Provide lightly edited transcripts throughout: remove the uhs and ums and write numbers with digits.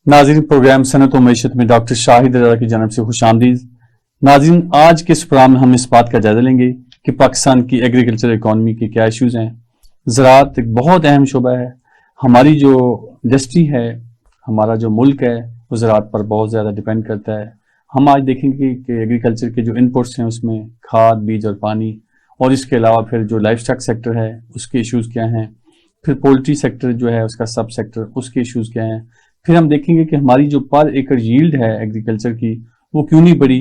नाज़रीन, प्रोग्राम सनत व मईशत में डॉक्टर शाहिद रज़ा की जानब से खुशामदीद। नाज़रीन, आज के इस प्रोग्राम में हम इस बात का जायजा लेंगे कि पाकिस्तान की एग्रीकल्चर इकॉनमी के क्या इश्यूज हैं। ज़राअत एक बहुत अहम शोबा है। हमारी जो इंडस्ट्री है, हमारा जो मुल्क है, वो ज़राअत पर बहुत ज़्यादा डिपेंड करता है। हम आज देखेंगे कि एग्रीकल्चर के जो इनपुट्स हैं उसमें खाद, बीज और पानी, और इसके अलावा फिर जो लाइफ स्टॉक सेक्टर है उसके इश्यूज क्या हैं, फिर पोल्ट्री सेक्टर जो है उसका सब सेक्टर, उसके इश्यूज क्या हैं। फिर हम देखेंगे कि हमारी जो पर एकड़ यील्ड है एग्रीकल्चर की वो क्यों नहीं बढ़ी।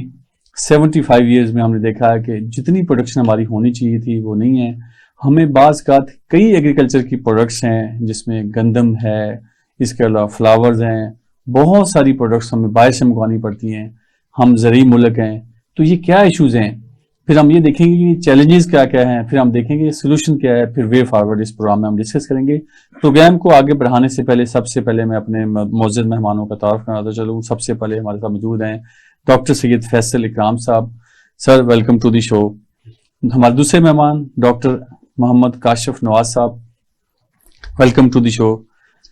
75 ईयर्स में हमने देखा है कि जितनी प्रोडक्शन हमारी होनी चाहिए थी वो नहीं है। हमें बाज़ का कई एग्रीकल्चर की प्रोडक्ट्स हैं जिसमें गंदम है, इसके अलावा फ्लावर्स हैं, बहुत सारी प्रोडक्ट्स हमें बाहर से मंगवानी पड़ती हैं। हम ज़रूरी मुल्क हैं, तो ये क्या इश्यूज़ हैं। फिर हम ये देखेंगे कि चैलेंजेस क्या क्या हैं, फिर हम देखेंगे सोल्यूशन क्या है, फिर वे फॉरवर्ड इस प्रोग्राम में हम डिस्कस करेंगे। प्रोग्राम को आगे बढ़ाने से पहले सबसे पहले मैं अपने मौजूद मेहमानों का तारुफ कराता चलूँ। सबसे पहले हमारे साथ मौजूद हैं डॉक्टर सैयद फैसल इकराम साहब। Sir, welcome to the show. हमारे दूसरे मेहमान डॉक्टर मोहम्मद काशिफ नवाज साहब, वेलकम टू द शो।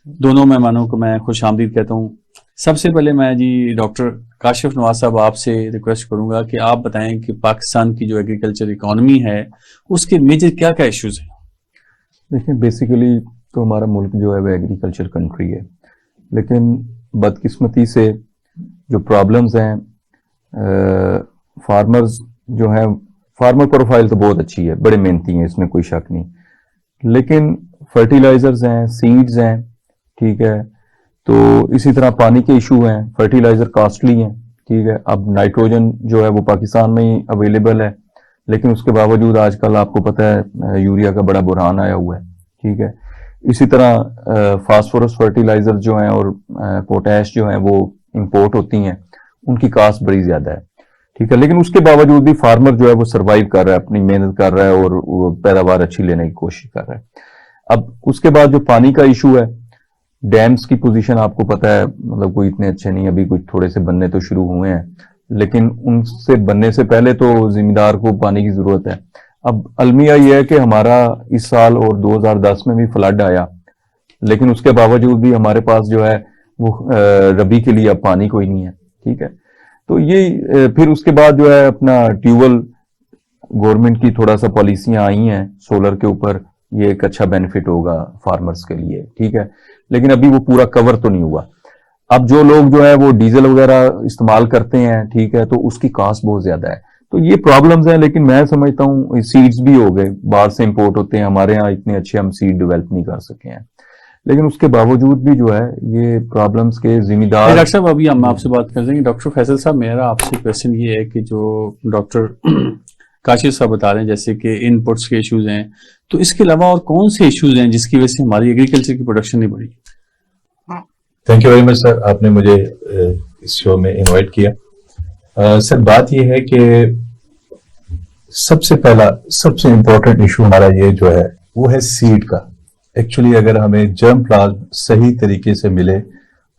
दोनों मेहमानों को मैं खुश आमदीद कहता हूँ। सबसे पहले मैं जी डॉक्टर काशिफ नवाज साहब आपसे रिक्वेस्ट करूंगा कि आप बताएं कि पाकिस्तान की जो एग्रीकल्चर इकॉनमी है उसके मेजर क्या क्या इश्यूज हैं। देखिए, बेसिकली तो हमारा मुल्क जो है वो एग्रीकल्चर कंट्री है, लेकिन बदकिस्मती से जो प्रॉब्लम्स हैं, फार्मर्स जो हैं, फार्मर प्रोफाइल तो बहुत अच्छी है, बड़े मेहनती हैं, इसमें कोई शक नहीं, लेकिन फर्टिलाइजर्स हैं, सीड्स हैं, ठीक है, तो इसी तरह पानी के इशू हैं, फर्टिलाइजर कॉस्टली हैं, ठीक है। अब नाइट्रोजन जो है वो पाकिस्तान में ही अवेलेबल है, लेकिन उसके बावजूद आजकल आपको पता है यूरिया का बड़ा बुरहान आया हुआ है, ठीक है। इसी तरह फास्फोरस फर्टिलाइजर जो हैं और पोटैश जो हैं वो इंपोर्ट होती हैं, उनकी कास्ट बड़ी ज्यादा है, ठीक है, लेकिन उसके बावजूद भी फार्मर जो है वो सर्वाइव कर रहा है, अपनी मेहनत कर रहा है और वो पैदावार अच्छी लेने की कोशिश कर रहा है। अब उसके बाद जो पानी का इशू है, डैम्स की पोजीशन आपको पता है, मतलब कोई इतने अच्छे नहीं, अभी कुछ थोड़े से बनने तो शुरू हुए हैं, लेकिन उनसे बनने से पहले तो जिम्मेदार को पानी की जरूरत है। अब अलमिया यह है कि हमारा इस साल और 2010 में भी फ्लड आया, लेकिन उसके बावजूद भी हमारे पास जो है वो रबी के लिए अब पानी कोई नहीं है, ठीक है। तो ये फिर उसके बाद जो है अपना ट्यूबवेल, गवर्नमेंट की थोड़ा सा पॉलिसियां आई हैं सोलर के ऊपर, ये एक अच्छा बेनिफिट होगा फार्मर्स के लिए, ठीक है, लेकिन अभी वो पूरा कवर तो नहीं हुआ। अब जो लोग जो है वो डीजल वगैरह इस्तेमाल करते हैं, ठीक है, तो उसकी कास्ट बहुत ज्यादा है, तो ये प्रॉब्लम्स हैं। लेकिन मैं समझता हूँ सीड्स भी हो गए, बाहर से इंपोर्ट होते हैं, हमारे यहाँ इतने अच्छे हम सीड डेवलप नहीं कर सके हैं, लेकिन उसके बावजूद भी जो है ये प्रॉब्लम्स के जिम्मेदार। डॉक्टर साहब, अभी हम आपसे बात कर देंगे। डॉक्टर फैसल साहब, मेरा आपसे क्वेश्चन ये है कि जो डॉक्टर काशिफ साहब बता रहे हैं जैसे कि इनपुट्स के इश्यूज हैं, तो इसके अलावा और कौन से इश्यूज हैं जिसकी वजह से हमारी एग्रीकल्चर की प्रोडक्शन नहीं बढ़ी। Thank you very much sir, आपने मुझे इस शो में इनवाइट किया। सर, बात यह है कि सबसे पहला सबसे इम्पोर्टेंट इशू हमारा ये जो है वो है सीड का। एक्चुअली अगर हमें जर्म प्लाज्म सही तरीके से मिले,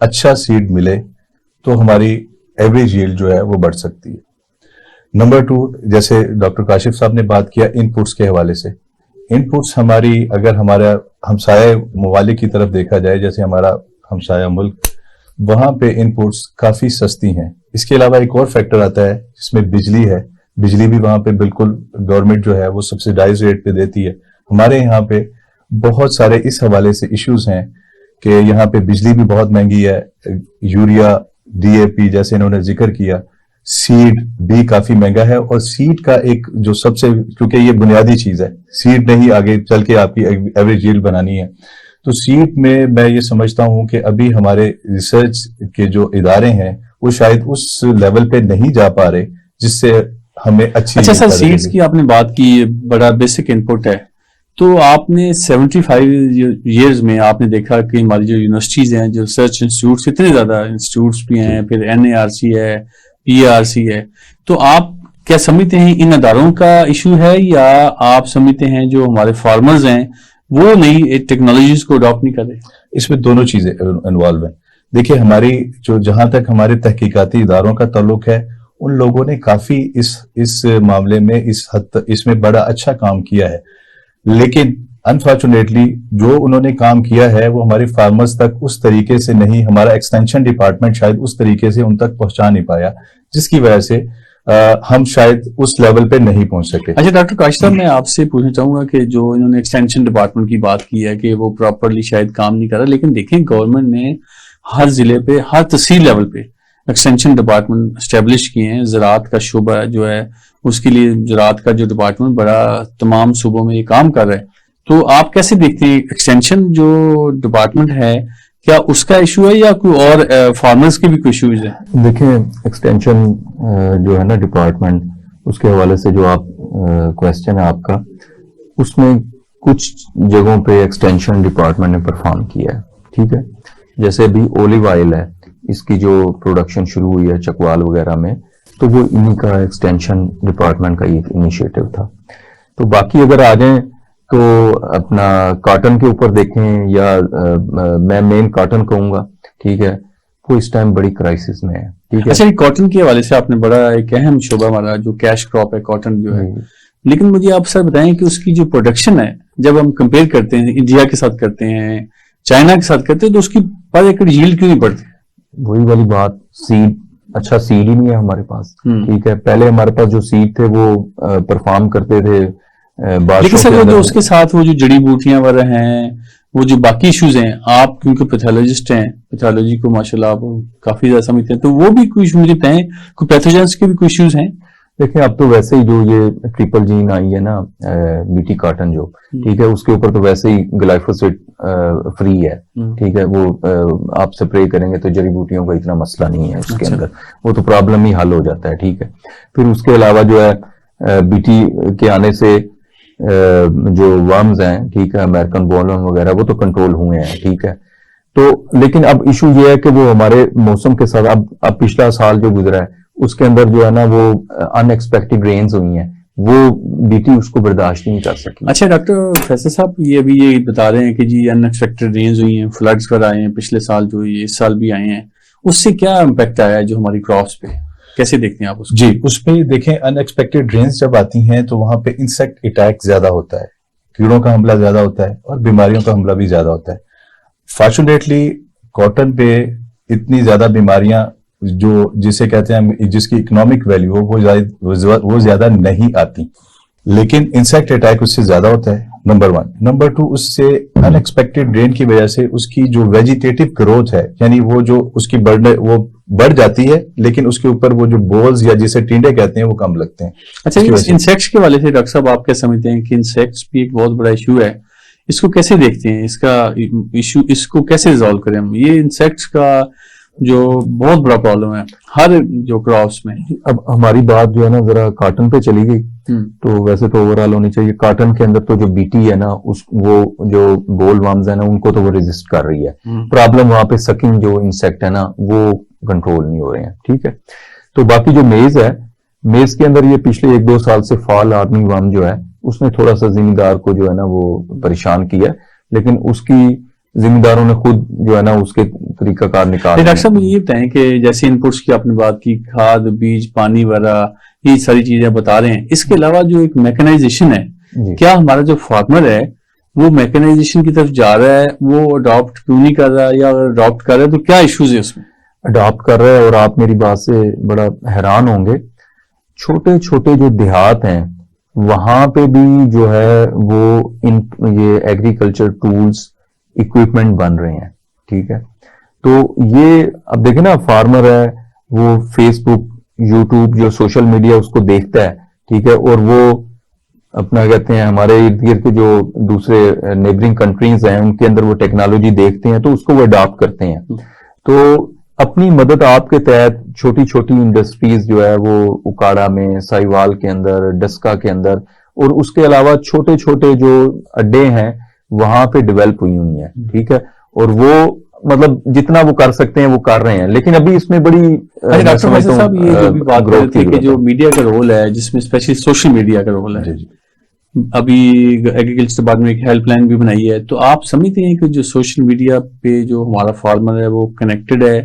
अच्छा सीड मिले, तो हमारी एवरेज यील्ड जो है वो बढ़ सकती है। नंबर 2, जैसे डॉक्टर काशिफ साहब ने बात किया इनपुट्स के हवाले से, इनपुट्स हमारी, अगर हमारा हमसाया ममालिक की तरफ देखा जाए, जैसे हमारा हमसाया मुल्क, वहां पे इनपुट्स काफी सस्ती हैं। इसके अलावा एक और फैक्टर आता है जिसमें बिजली है, बिजली भी वहां पे बिल्कुल गवर्नमेंट जो है वो सब्सिडाइज रेट पे देती है। हमारे यहाँ पे बहुत सारे इस हवाले से इश्यूज हैं कि यहाँ पे बिजली भी बहुत महंगी है, यूरिया, DAP जैसे इन्होंने जिक्र किया, सीड भी काफी महंगा है, और सीड का एक जो सबसे, क्योंकि ये बुनियादी चीज है, सीड नहीं आगे चल के आपकी एवरेज यील्ड बनानी है, तो सीड में मैं ये समझता हूं कि अभी हमारे रिसर्च के जो इदारे हैं वो शायद उस लेवल पे नहीं जा पा रहे जिससे हमें अच्छी। अच्छा सर, सीड्स की आपने बात की, बड़ा बेसिक इनपुट है, तो आपने 75 ईयर्स में आपने देखा कि हमारी जो यूनिवर्सिटीज हैं, जो रिसर्च इंस्टीट्यूट, इतने ज्यादा इंस्टीट्यूट्स भी हैं, फिर NARC है, PRC है, तो आप क्या समझते हैं इन अदारों का इशू है, या आप समझते हैं जो हमारे फार्मर्स हैं वो नई टेक्नोलॉजीज को अडॉप्ट नहीं कर रहे? इसमें दोनों चीजें इन्वॉल्व हैं। देखिए, हमारी जो, जहां तक हमारे तहकीकाती इदारों का ताल्लुक है, उन लोगों ने काफी इस मामले में इस हद तक इसमें बड़ा अच्छा काम किया है, लेकिन अनफॉर्चुनेटली जो उन्होंने काम किया है वो हमारे फार्मर्स तक उस तरीके से नहीं, हमारा एक्सटेंशन डिपार्टमेंट शायद उस तरीके से उन तक पहुंचा नहीं पाया, जिसकी वजह से हम शायद उस लेवल पे नहीं पहुंच सके। अच्छा डॉक्टर काशिफ साहब, मैं आपसे पूछना चाहूंगा कि जो इन्होंने एक्सटेंशन डिपार्टमेंट की बात की है कि वो प्रॉपरली शायद काम नहीं कर रहा, लेकिन देखें गवर्नमेंट ने हर जिले पे, हर तहसील लेवल पे एक्सटेंशन डिपार्टमेंट स्टेब्लिश किए हैं। ज़राअत का शुबा जो है उसके लिए ज़राअत का जो डिपार्टमेंट बड़ा तमाम सूबों में ये काम कर रहा है। तो आप कैसे देखते हैं एक्सटेंशन जो डिपार्टमेंट है, क्या उसका इशू है या कोई और फार्मर्स के भी कोई इशूज है? देखिए, एक्सटेंशन जो है ना डिपार्टमेंट, उसके हवाले से जो आप क्वेश्चन है आपका, उसमें कुछ जगहों पे एक्सटेंशन डिपार्टमेंट ने परफॉर्म किया है। ठीक है, जैसे अभी ओलिव ऑयल है, इसकी जो प्रोडक्शन शुरू हुई है चकवाल वगैरह में, तो वो इन्हीं का एक्सटेंशन डिपार्टमेंट का एक इनिशिएटिव था। तो बाकी अगर आ जाएं तो अपना कॉटन के ऊपर देखें, या मैं मेन कॉटन कहूंगा, ठीक है, वो इस टाइम बड़ी क्राइसिस में है। ठीक है, अच्छा, कॉटन के हवाले से आपने बड़ा एक अहम शोबा हमारा जो कैश क्रॉप है कॉटन जो है, लेकिन मुझे आप सर बताएं कि उसकी जो प्रोडक्शन है, जब हम कंपेयर करते हैं इंडिया के साथ करते हैं, चाइना के साथ करते हैं, तो उसकी पर एकड़ यील्ड क्यों नहीं बढ़ती? वही वाली बात, सीड, अच्छा सीड ही नहीं है हमारे पास। ठीक है, पहले हमारे पास जो सीड थे वो परफॉर्म करते थे। लेकिन सर वो जो उसके साथ वो जो जड़ी बूटियां वगैरह हैं, वो जो बाकी इश्यूज हैं, आप क्योंकि पैथोलॉजिस्ट हैं, पैथोलॉजी को माशाल्लाह आप काफी ज्यादा समझते हैं, तो वो भी कुछ मुझे बताएं, कोई पैथोजेंस के भी कुछ इश्यूज हैं? देखिए, अब तो वैसे ही जो ये ट्रिपल जीन आई है ना, बीटी कॉटन जो, ठीक है, उसके ऊपर तो वैसे ही ग्लाइफोसेट फ्री है। ठीक है, वो आप स्प्रे करेंगे तो जड़ी बूटियों का इतना मसला नहीं है उसके अंदर, वो तो प्रॉब्लम ही हल हो जाता है। ठीक है, फिर उसके अलावा जो है बीटी के आने से जो वर्म्स हैं, ठीक है, अमेरिकन बॉलवर्म वगैरह, वो तो कंट्रोल हुए हैं। ठीक है, तो लेकिन अब इशू ये है कि वो हमारे मौसम के साथ, अब पिछला साल जो गुजरा है उसके अंदर जो है ना वो अनएक्सपेक्टेड रेन्स हुई हैं, वो बीटी उसको बर्दाश्त नहीं कर सकी। अच्छा डॉक्टर फैसल साहब, ये अभी ये बता रहे हैं कि जी अनएक्सपेक्टेड रेन्स हुई हैं, फ्लड्स कर आए हैं पिछले साल, जो ये इस साल भी आए हैं, उससे क्या इम्पैक्ट आया है जो हमारी क्रॉप्स पे, कैसे देखते हैं आप उसको? जी, उसपे देखें, अनएक्सपेक्टेड रेन्स जब आती हैं तो वहां पे इंसेक्ट अटैक ज्यादा होता है, कीड़ों का हमला ज्यादा होता है और बीमारियों का हमला भी ज्यादा होता है। फॉर्चुनेटली कॉटन पे इतनी ज्यादा बीमारियां जो जिसे कहते हैं जिसकी इकोनॉमिक वैल्यू हो वो ज्यादा नहीं आती, लेकिन इंसेक्ट अटैक उससे ज्यादा होता है, नंबर 1। नंबर 2, उससे अनएक्सपेक्टेड रेन की वजह से उसकी जो वेजिटेटिव ग्रोथ है, यानी वो जो उसकी वो बढ़ जाती है, लेकिन उसके ऊपर वो जो बोल्स या जिसे टिंडे कहते हैं वो कम लगते हैं। अच्छा, इंसेक्ट्स के वाले से डॉक्टर साहब आप क्या समझते हैं कि इंसेक्ट्स भी एक बहुत बड़ा इशू है, इसको कैसे देखते हैं, इसका इशू, इसको कैसे रिजॉल्व करें हम? ये इंसेक्ट्स का जो बहुत बड़ा प्रॉब्लम है हर जो क्रॉप्स में। अब हमारी बात जो है ना जरा कॉटन पे चली गई, तो वैसे तो ओवरऑल होनी चाहिए। कॉटन के अंदर तो जो बीटी है ना, वो जो बोल वर्म्स है ना, उनको तो वो रेजिस्ट कर रही है। प्रॉब्लम वहां पे सकिंग जो इंसेक्ट है ना, वो कंट्रोल नहीं हो रहे हैं। ठीक है, तो बाकी जो मेज है, मेज के अंदर ये पिछले 1-2 साल से फॉल आर्मी वर्म जो है, उसने थोड़ा सा जिम्मेदार को जो है ना वो परेशान किया, लेकिन उसकी जिम्मेदारों ने खुद जो है ना उसके तरीकाकार निकाल। डॉक्टर साहब मुझे ये बताएं कि जैसे इनपुट्स की आपने बात की, खाद, बीज, पानी वगैरह, ये सारी चीजें बता रहे हैं, इसके अलावा जो एक मैकेनाइजेशन है, क्या हमारा जो फार्मर है वो मैकेनाइजेशन की तरफ जा रहा है, वो अडॉप्ट क्यों नहीं कर रहा, या अगर अडॉप्ट कर रहा है तो क्या इश्यूज है उसमें? अडॉप्ट कर रहा है, और आप मेरी बात से बड़ा हैरान होंगे, छोटे छोटे जो देहात हैं वहां पे भी जो है वो ये एग्रीकल्चर टूल्स, इक्विपमेंट बन रहे हैं। ठीक है, तो ये अब देखें ना, फार्मर है वो फेसबुक, यूट्यूब, जो सोशल मीडिया उसको देखता है। ठीक है, और वो अपना कहते हैं हमारे इर्द गिर्द के जो दूसरे नेबरिंग कंट्रीज हैं उनके अंदर वो टेक्नोलॉजी देखते हैं, तो उसको वो अडॉप्ट करते हैं। तो अपनी मदद आपके तहत छोटी छोटी इंडस्ट्रीज जो है वो उकाड़ा में, साहिवाल के अंदर, डस्का के अंदर, और उसके अलावा छोटे छोटे जो अड्डे हैं वहां पे डेवलप हुई है। ठीक है, और वो मतलब जितना वो कर सकते हैं वो कर रहे हैं, लेकिन अभी इसमें बड़ी डॉक्टर साहब ये जो भी बात कर रहे थे कि जो मीडिया का रोल है, जिसमें स्पेशली सोशल मीडिया का रोल है, अभी एग्रीकल्चर डिपार्टमेंट में एक हेल्पलाइन भी बनाई है, तो आप समझते हैं कि जो सोशल मीडिया पे जो हमारा फार्मर है वो कनेक्टेड है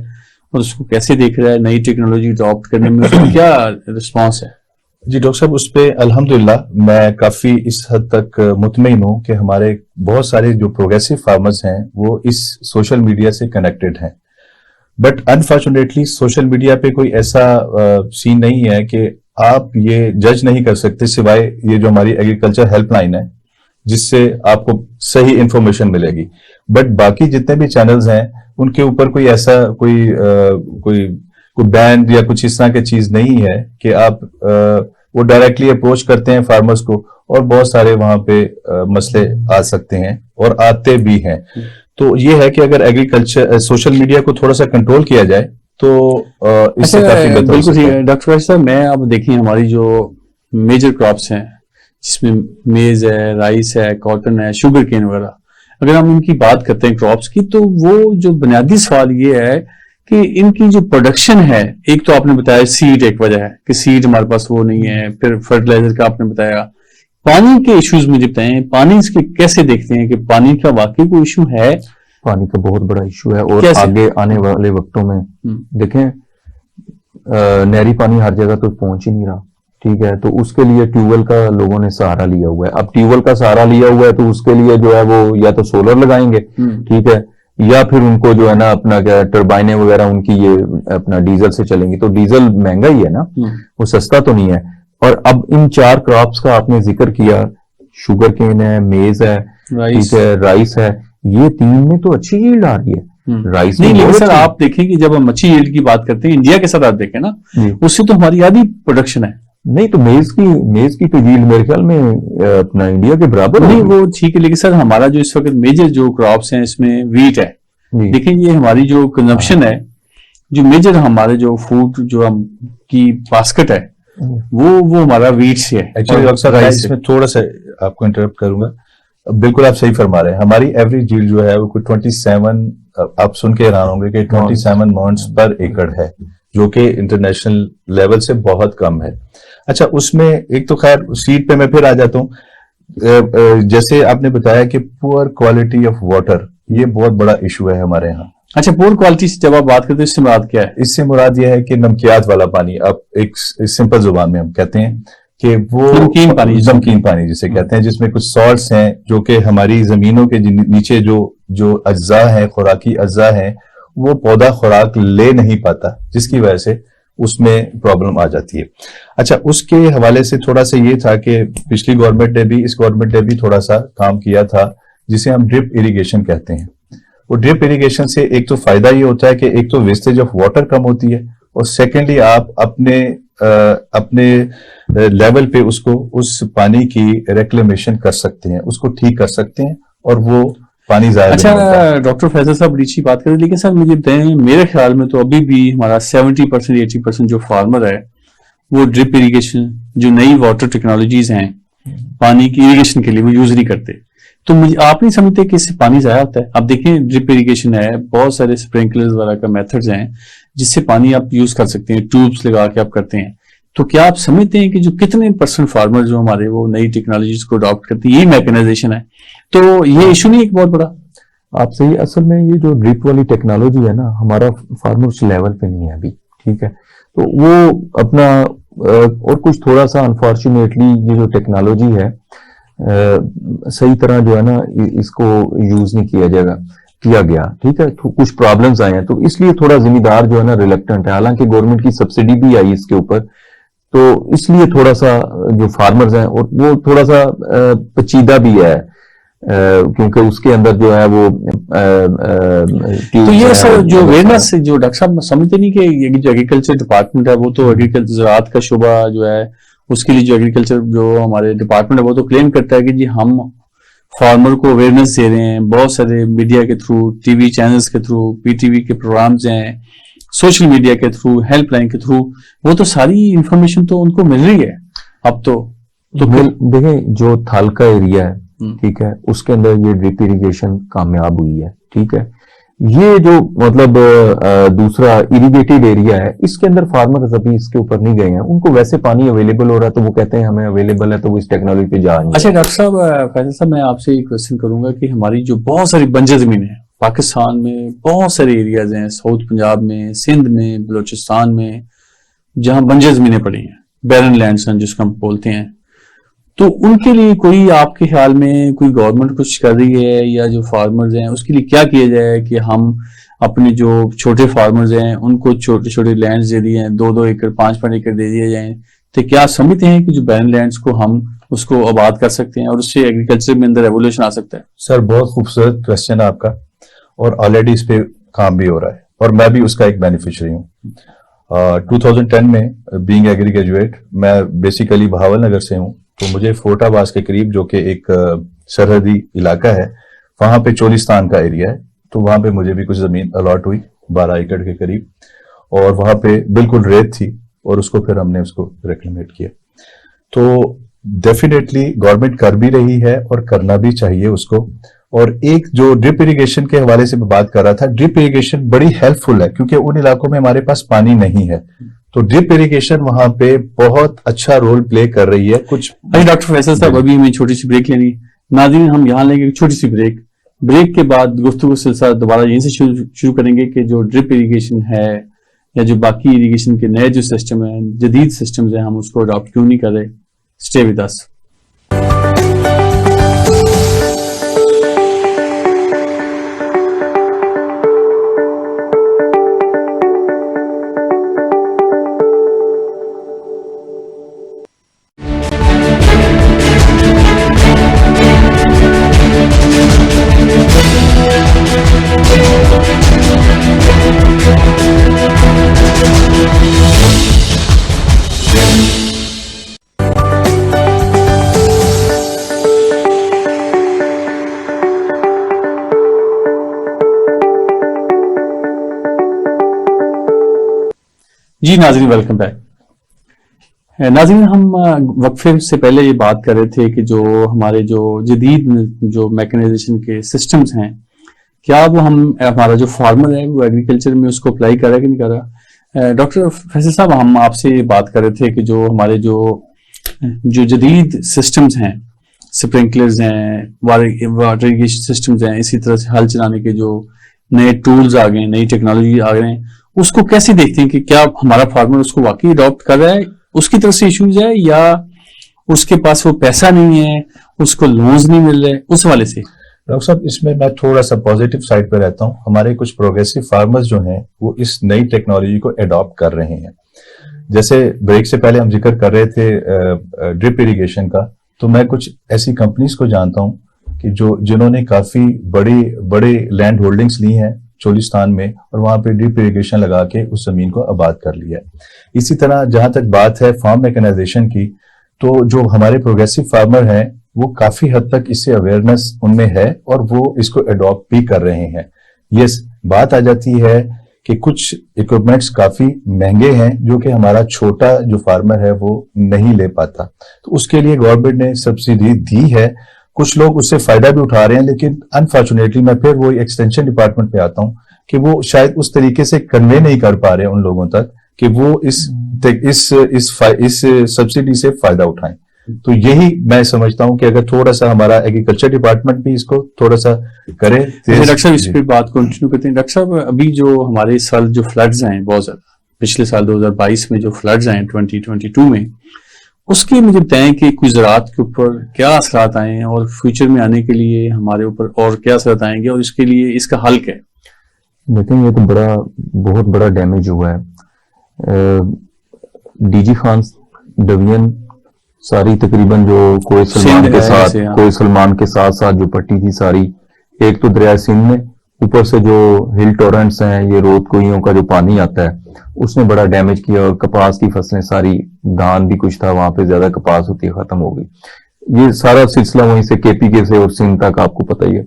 और उसको कैसे देख रहा है, नई टेक्नोलॉजी अडॉप्ट करने में उसका क्या रिस्पॉन्स है? जी डॉक्टर साहब, उस पे अल्हम्दुलिल्लाह मैं काफी इस हद तक मुतमईन हूं कि हमारे बहुत सारे जो प्रोग्रेसिव फार्मर्स हैं वो इस सोशल मीडिया से कनेक्टेड हैं। बट अनफॉर्चुनेटली सोशल मीडिया पे कोई ऐसा सीन नहीं है कि आप ये जज नहीं कर सकते सिवाय ये जो हमारी एग्रीकल्चर हेल्पलाइन है जिससे आपको सही इंफॉर्मेशन मिलेगी। बट बाकी जितने भी चैनल्स हैं उनके ऊपर कोई ऐसा कोई बैन या कुछ इस तरह की चीज नहीं है कि आप वो डायरेक्टली अप्रोच करते हैं फार्मर्स को, और बहुत सारे वहां पे मसले आ सकते हैं और आते भी हैं। तो ये है कि अगर एग्रीकल्चर सोशल मीडिया को थोड़ा सा कंट्रोल किया जाए तो इससे काफी बेहतर हो बिल्कुल सकता ठीक है। है डॉक्टर फैज साहब। मैं अब देखिए हमारी जो मेजर क्रॉप्स हैं जिसमें मेज है, राइस है, कॉटन है, शुगर केन वगैरह, अगर हम इनकी बात करते हैं क्रॉप्स की, तो वो जो बुनियादी सवाल ये है कि इनकी जो प्रोडक्शन है, एक तो आपने बताया सीड एक वजह है कि सीड हमारे पास वो नहीं है, फिर फर्टिलाइजर का आपने बताया, पानी के इश्यूज मुझे बताएं, पानी इसके कैसे देखते हैं कि पानी का वाकई कोई इशू है? पानी का बहुत बड़ा इशू है और कैसे? आगे आने वाले वक्तों में देखें नहरी पानी हर जगह तो पहुंच ही नहीं रहा, ठीक है। तो उसके लिए ट्यूबवेल का लोगों ने सहारा लिया हुआ है। अब ट्यूबवेल का सहारा लिया हुआ है तो उसके लिए जो है वो या तो सोलर लगाएंगे, ठीक है, या फिर उनको जो है ना अपना क्या टर्बाइनें वगैरह उनकी ये अपना डीजल से चलेंगी। तो डीजल महंगा ही है ना, वो सस्ता तो नहीं है। और अब इन 4 क्रॉप्स का आपने जिक्र किया, शुगर केन है, मेज है, ठीक है, राइस है, ये 3 में तो अच्छी यील्ड आ रही है। राइस नहीं, में लेकिन बहुत सर अच्छी- आप देखें कि जब हम अच्छी यील्ड की बात करते हैं इंडिया के साथ आप देखें ना, जी। उससे तो हमारी आधी प्रोडक्शन है। नहीं तो मेज की तो यील्ड मेरे ख्याल में अपना इंडिया के बराबर नहीं होगी। वो ठीक है, लेकिन सर हमारा जो इस वक्त मेजर जो क्रॉप्स हैं इसमें वीट है। जी। देखिए ये हमारी जो कंजम्पशन है, जो मेजर हमारे जो फूड जो हम की बास्केट है वो हमारा वीट से है। एक्चुअली डॉक्टर साहब मैं इसमें थोड़ा सा आपको इंटरप्ट करूंगा। बिल्कुल आप सही फरमा रहे हैं, हमारी एवरेज यील्ड जो है वो कोई 27, आप सुन के हैरान होंगे कि 27 मॉन्ट्स पर एकड़ है, जो कि इंटरनेशनल लेवल से बहुत कम है। अच्छा, उसमें एक तो खैर सीड पे मैं फिर आ जाता हूँ। जैसे आपने बताया कि पुअर क्वालिटी ऑफ वाटर, ये बहुत बड़ा इशू है हमारे यहाँ। अच्छा, पुअर क्वालिटी से जब आप बात करते हैं इससे मुराद क्या है? इससे मुराद यह है कि नमकियात वाला पानी, आप एक सिंपल जुबान में हम कहते हैं कि वो नमकीन पानी जिसे कहते हैं, जिसमें कुछ सॉल्ट्स हैं जो कि हमारी जमीनों के नीचे जो अज्जा है, खुराकी अज्जा है, वो पौधा खुराक ले नहीं पाता, जिसकी वजह से उसमें प्रॉब्लम आ जाती है। अच्छा, उसके हवाले से थोड़ा सा ये था कि पिछली गवर्नमेंट ने भी, इस गवर्नमेंट ने भी थोड़ा सा काम किया था जिसे हम ड्रिप इरिगेशन कहते हैं। वो ड्रिप इरिगेशन से एक तो फायदा ये होता है कि एक तो वेस्टेज ऑफ वाटर कम होती है, और सेकेंडली आप अपने लेवल पे उसको उस पानी की रेक्लेमेशन कर सकते हैं, उसको ठीक कर सकते हैं, और वो पानी जाया नहीं होता। अच्छा डॉक्टर फैजल साहब बड़ी अच्छी बात करें, लेकिन सर मुझे बताएं, मेरे ख्याल में तो अभी भी हमारा 70% 80% जो फार्मर है वो ड्रिप इरिगेशन, जो नई वाटर टेक्नोलॉजीज हैं पानी की इरिगेशन के लिए, वो यूज नहीं करते। तो मुझे आप नहीं समझते कि इससे पानी जाया होता है? अब देखें ड्रिप इरिगेशन है, बहुत सारे स्प्रिंकलर्स वगैरह का मेथड्स हैं जिससे पानी आप यूज कर सकते हैं, ट्यूब्स लगा के आप करते हैं। तो क्या आप समझते हैं कि जो कितने % फार्मर जो हमारे वो नई टेक्नोलॉजीज को अडॉप्ट करते हैं, यही मैकेनाइजेशन है, तो ये इशू नहीं एक बहुत बड़ा? आप सही, असल में ये जो ड्रिप वाली टेक्नोलॉजी है ना, हमारा फार्मर उस लेवल पे नहीं है अभी, ठीक है। तो वो अपना और कुछ थोड़ा सा अनफॉर्चुनेटली ये जो टेक्नोलॉजी है सही तरह जो है ना इसको यूज नहीं किया गया, ठीक है। तो कुछ प्रॉब्लम्स आए हैं, तो इसलिए थोड़ा जिम्मेदार जो है ना रिलेक्टेंट है। हालांकि गवर्नमेंट की सब्सिडी भी आई इसके ऊपर, तो इसलिए थोड़ा सा जो फार्मर्स हैं और वो थोड़ा सा पेचीदा भी है, क्योंकि उसके अंदर जो है वो तो ये सर जो अवेयरनेस, जो डॉक्टर साहब समझते नहीं कि ये जो एग्रीकल्चर डिपार्टमेंट है वो तो एग्रीकल्चर ज़राअत का शुबा जो है, उसके लिए जो एग्रीकल्चर जो हमारे डिपार्टमेंट है वो तो क्लेम करता है कि जी हम फार्मर को अवेयरनेस दे रहे हैं, बहुत सारे मीडिया के थ्रू, टीवी चैनल्स के थ्रू, पीटीवी के प्रोग्राम्स हैं, सोशल मीडिया के थ्रू, हेल्पलाइन के थ्रू, वो तो सारी इंफॉर्मेशन तो उनको मिल रही है अब तो देखें जो थाल का एरिया है, ठीक है, उसके अंदर ये ड्रिप इरिगेशन कामयाब हुई है, ठीक है। ये जो मतलब दूसरा इरिगेटेड एरिया है, इसके अंदर फार्मर्स अभी इसके ऊपर नहीं गए हैं, उनको वैसे पानी अवेलेबल हो रहा है तो वो कहते हैं हमें अवेलेबल है, तो वो इस टेक्नोलॉजी पे जा रही है। अच्छा डॉक्टर साहब, फैसल साहब मैं आपसे एक क्वेश्चन करूंगा कि हमारी जो बहुत सारी बंजर जमीन है पाकिस्तान में, बहुत सारे एरियाज हैं, साउथ पंजाब में, सिंध में, बलोचिस्तान में, जहां बंजर जमीनें पड़ी हैं, बैरन लैंड्स हैं जिसको हम बोलते हैं, तो उनके लिए कोई आपके ख्याल में कोई गवर्नमेंट कुछ कर रही है, या जो फार्मर्स हैं उसके लिए क्या किया जाए कि हम अपने जो छोटे फार्मर्स हैं उनको छोटे छोटे लैंड्स दे दिए हैं, 2-2 एकड़ 5-5 एकड़ दे दिए जाएं, तो क्या समझते हैं कि जो बैरन लैंड्स को हम उसको आबाद कर सकते हैं और उससे एग्रीकल्चर में अंदर रेवोल्यूशन आ सकता है? सर बहुत खूबसूरत क्वेश्चन है आपका, और ऑलरेडी इस पे काम भी हो रहा है और मैं भी उसका एक बेनिफिशियरी हूँ। 2010 में बीइंग एग्री ग्रेजुएट, मैं बेसिकली बहावल नगर से हूँ, तो मुझे फोर्टाबाज के करीब जो कि एक सरहदी इलाका है, वहां पे चोलिस्तान का एरिया है, तो वहां पे मुझे भी कुछ जमीन अलॉट हुई 12 एकड़ के करीब, और वहां पे बिल्कुल रेत थी और उसको फिर हमने उसको रेक्लेमेट किया। तो डेफिनेटली गवर्नमेंट कर भी रही है और करना भी चाहिए उसको। और एक जो ड्रिप इरिगेशन के हवाले से मैं बात कर रहा था, ड्रिप इरिगेशन बड़ी हेल्पफुल है क्योंकि उन इलाकों में हमारे पास पानी नहीं है, तो ड्रिप इरिगेशन वहां पे बहुत अच्छा रोल प्ले कर रही है। कुछ डॉक्टर फैसल साहब, अभी हमें छोटी सी ब्रेक लेनी। नाज़रीन, हम यहाँ लेंगे छोटी सी ब्रेक के बाद गुफ्तगू सिलसिला दोबारा यहीं से शुरू करेंगे कि जो ड्रिप इरिगेशन है या जो बाकी इरिगेशन के नए जो सिस्टम है, जदीद सिस्टम्स हैं, हम उसको अडॉप्ट क्यों नहीं कर रहे। Stay with us. जी नाज़रीन, वेलकम बैक। नाज़रीन, हम वक्फे से पहले ये बात कर रहे थे कि जो हमारे जो जदीद जो मैकेनाइजेशन के सिस्टम्स हैं, क्या वो हमारा जो फार्मर है वो एग्रीकल्चर में उसको अप्लाई कर रहा है कि नहीं कर रहा। डॉक्टर फैसल साहब, हम आपसे ये बात कर रहे थे कि जो हमारे जो जदीद सिस्टम्स हैं, स्प्रिंकलर्स हैं, वाटर इरिगेशन सिस्टम्स हैं, इसी तरह से हल चलाने के जो नए टूल्स आ गए, नई टेक्नोलॉजी आ गए हैं, उसको कैसे देखते हैं कि क्या हमारा फार्मर उसको वाकई अडॉप्ट कर रहा है, उसकी तरफ से इश्यूज है, या उसके पास वो पैसा नहीं है, उसको लोन्स नहीं मिल रहे, उस वाले से? डॉक्टर साहब, इसमें मैं थोड़ा सा पॉजिटिव साइड पे रहता हूँ। हमारे कुछ प्रोग्रेसिव फार्मर्स जो हैं वो इस नई टेक्नोलॉजी को अडॉप्ट कर रहे हैं। जैसे ब्रेक से पहले हम जिक्र कर रहे थे ड्रिप इरिगेशन का, तो मैं कुछ ऐसी कंपनीज को जानता हूँ कि जिन्होंने काफी बड़े लैंड होल्डिंग्स ली हैं चोलिस्तान में, और वहां पे ड्रिप इरिगेशन लगा के उस जमीन को आबाद कर लिया। इसी तरह जहां तक बात है फार्म मैकेनाइजेशन की, तो जो हमारे प्रोग्रेसिव फार्मर हैं वो काफी हद तक इससे अवेयरनेस उनमें है और वो इसको अडॉप्ट भी कर रहे हैं। यस, बात आ जाती है कि कुछ इक्विपमेंट्स काफी महंगे हैं जो कि हमारा छोटा जो फार्मर है वो नहीं ले पाता, तो उसके लिए गवर्नमेंट ने सब्सिडी दी है। कुछ लोग उससे फायदा भी उठा रहे हैं, लेकिन अनफॉर्चुनेटली मैं फिर वो एक्सटेंशन डिपार्टमेंट पे आता हूं कि वो शायद उस तरीके से कन्वे नहीं कर पा रहे उन लोगों तक कि वो इस सब्सिडी से फायदा उठाएं। तो यही मैं समझता हूं कि अगर थोड़ा सा हमारा एग्रीकल्चर डिपार्टमेंट भी इसको थोड़ा सा करे। डॉक्टर साहब, इस पे बात कंटिन्यू करते हैं। डॉक्टर साहब, अभी जो हमारे इस साल जो फ्लड्स आए बहुत ज्यादा, पिछले साल 2022 में जो फ्लड्स आए 2022 में, उसके मुझे बताएं कि कुछ ज़राअत के ऊपर क्या असरात आए हैं और फ्यूचर में आने के लिए हमारे ऊपर और क्या असरात आएंगे, और इसके लिए इसका हल क्या है? देखें, ये तो बहुत बड़ा डैमेज हुआ है। डीजी खान डिवीजन सारी तकरीबन जो कोई सलमान के साथ जो पट्टी थी सारी, एक तो दरिया सिंध में, ऊपर से जो हिल टोरेंट्स हैं, ये रोद कुइयों का जो पानी आता है, उसने बड़ा डैमेज किया और कपास की फसलें सारी, धान भी कुछ था वहां पे, ज्यादा कपास होती है, खत्म हो गई। ये सारा सिलसिला वहीं से केपीके से और सिंध तक आपको पता ही है।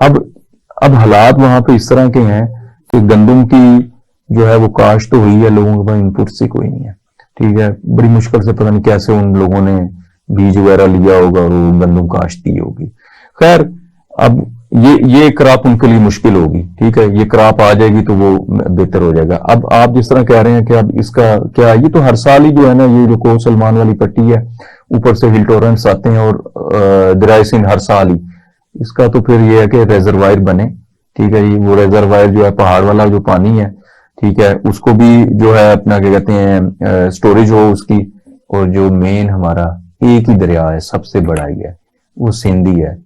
अब हालात वहां पे इस तरह के हैं कि गंदम की जो है वो काश्त तो हुई है, लोगों के पास इनपुट से कोई नहीं है, ठीक है। बड़ी मुश्किल से पता नहीं कैसे उन लोगों ने बीज वगैरह लिया होगा और वो गंदम काश्त की होगी। खैर, अब ये क्रॉप उनके लिए मुश्किल होगी, ठीक है। ये क्रॉप आ जाएगी तो वो बेहतर हो जाएगा। अब आप जिस तरह कह रहे हैं कि अब इसका क्या, ये तो हर साल ही जो है ना, ये जो को सलमान वाली पट्टी है, ऊपर से हिल टोरेंट्स आते हैं और दरिया सिंध हर साल ही, इसका तो फिर ये है कि रिजर्वायर बने, ठीक है। वो रिजर्वायर जो है पहाड़ वाला जो पानी है, ठीक है, उसको भी जो है अपना क्या कहते हैं स्टोरेज हो उसकी, और जो मेन हमारा एक ही दरिया है, सबसे बड़ा ही है, वो सिंधी है।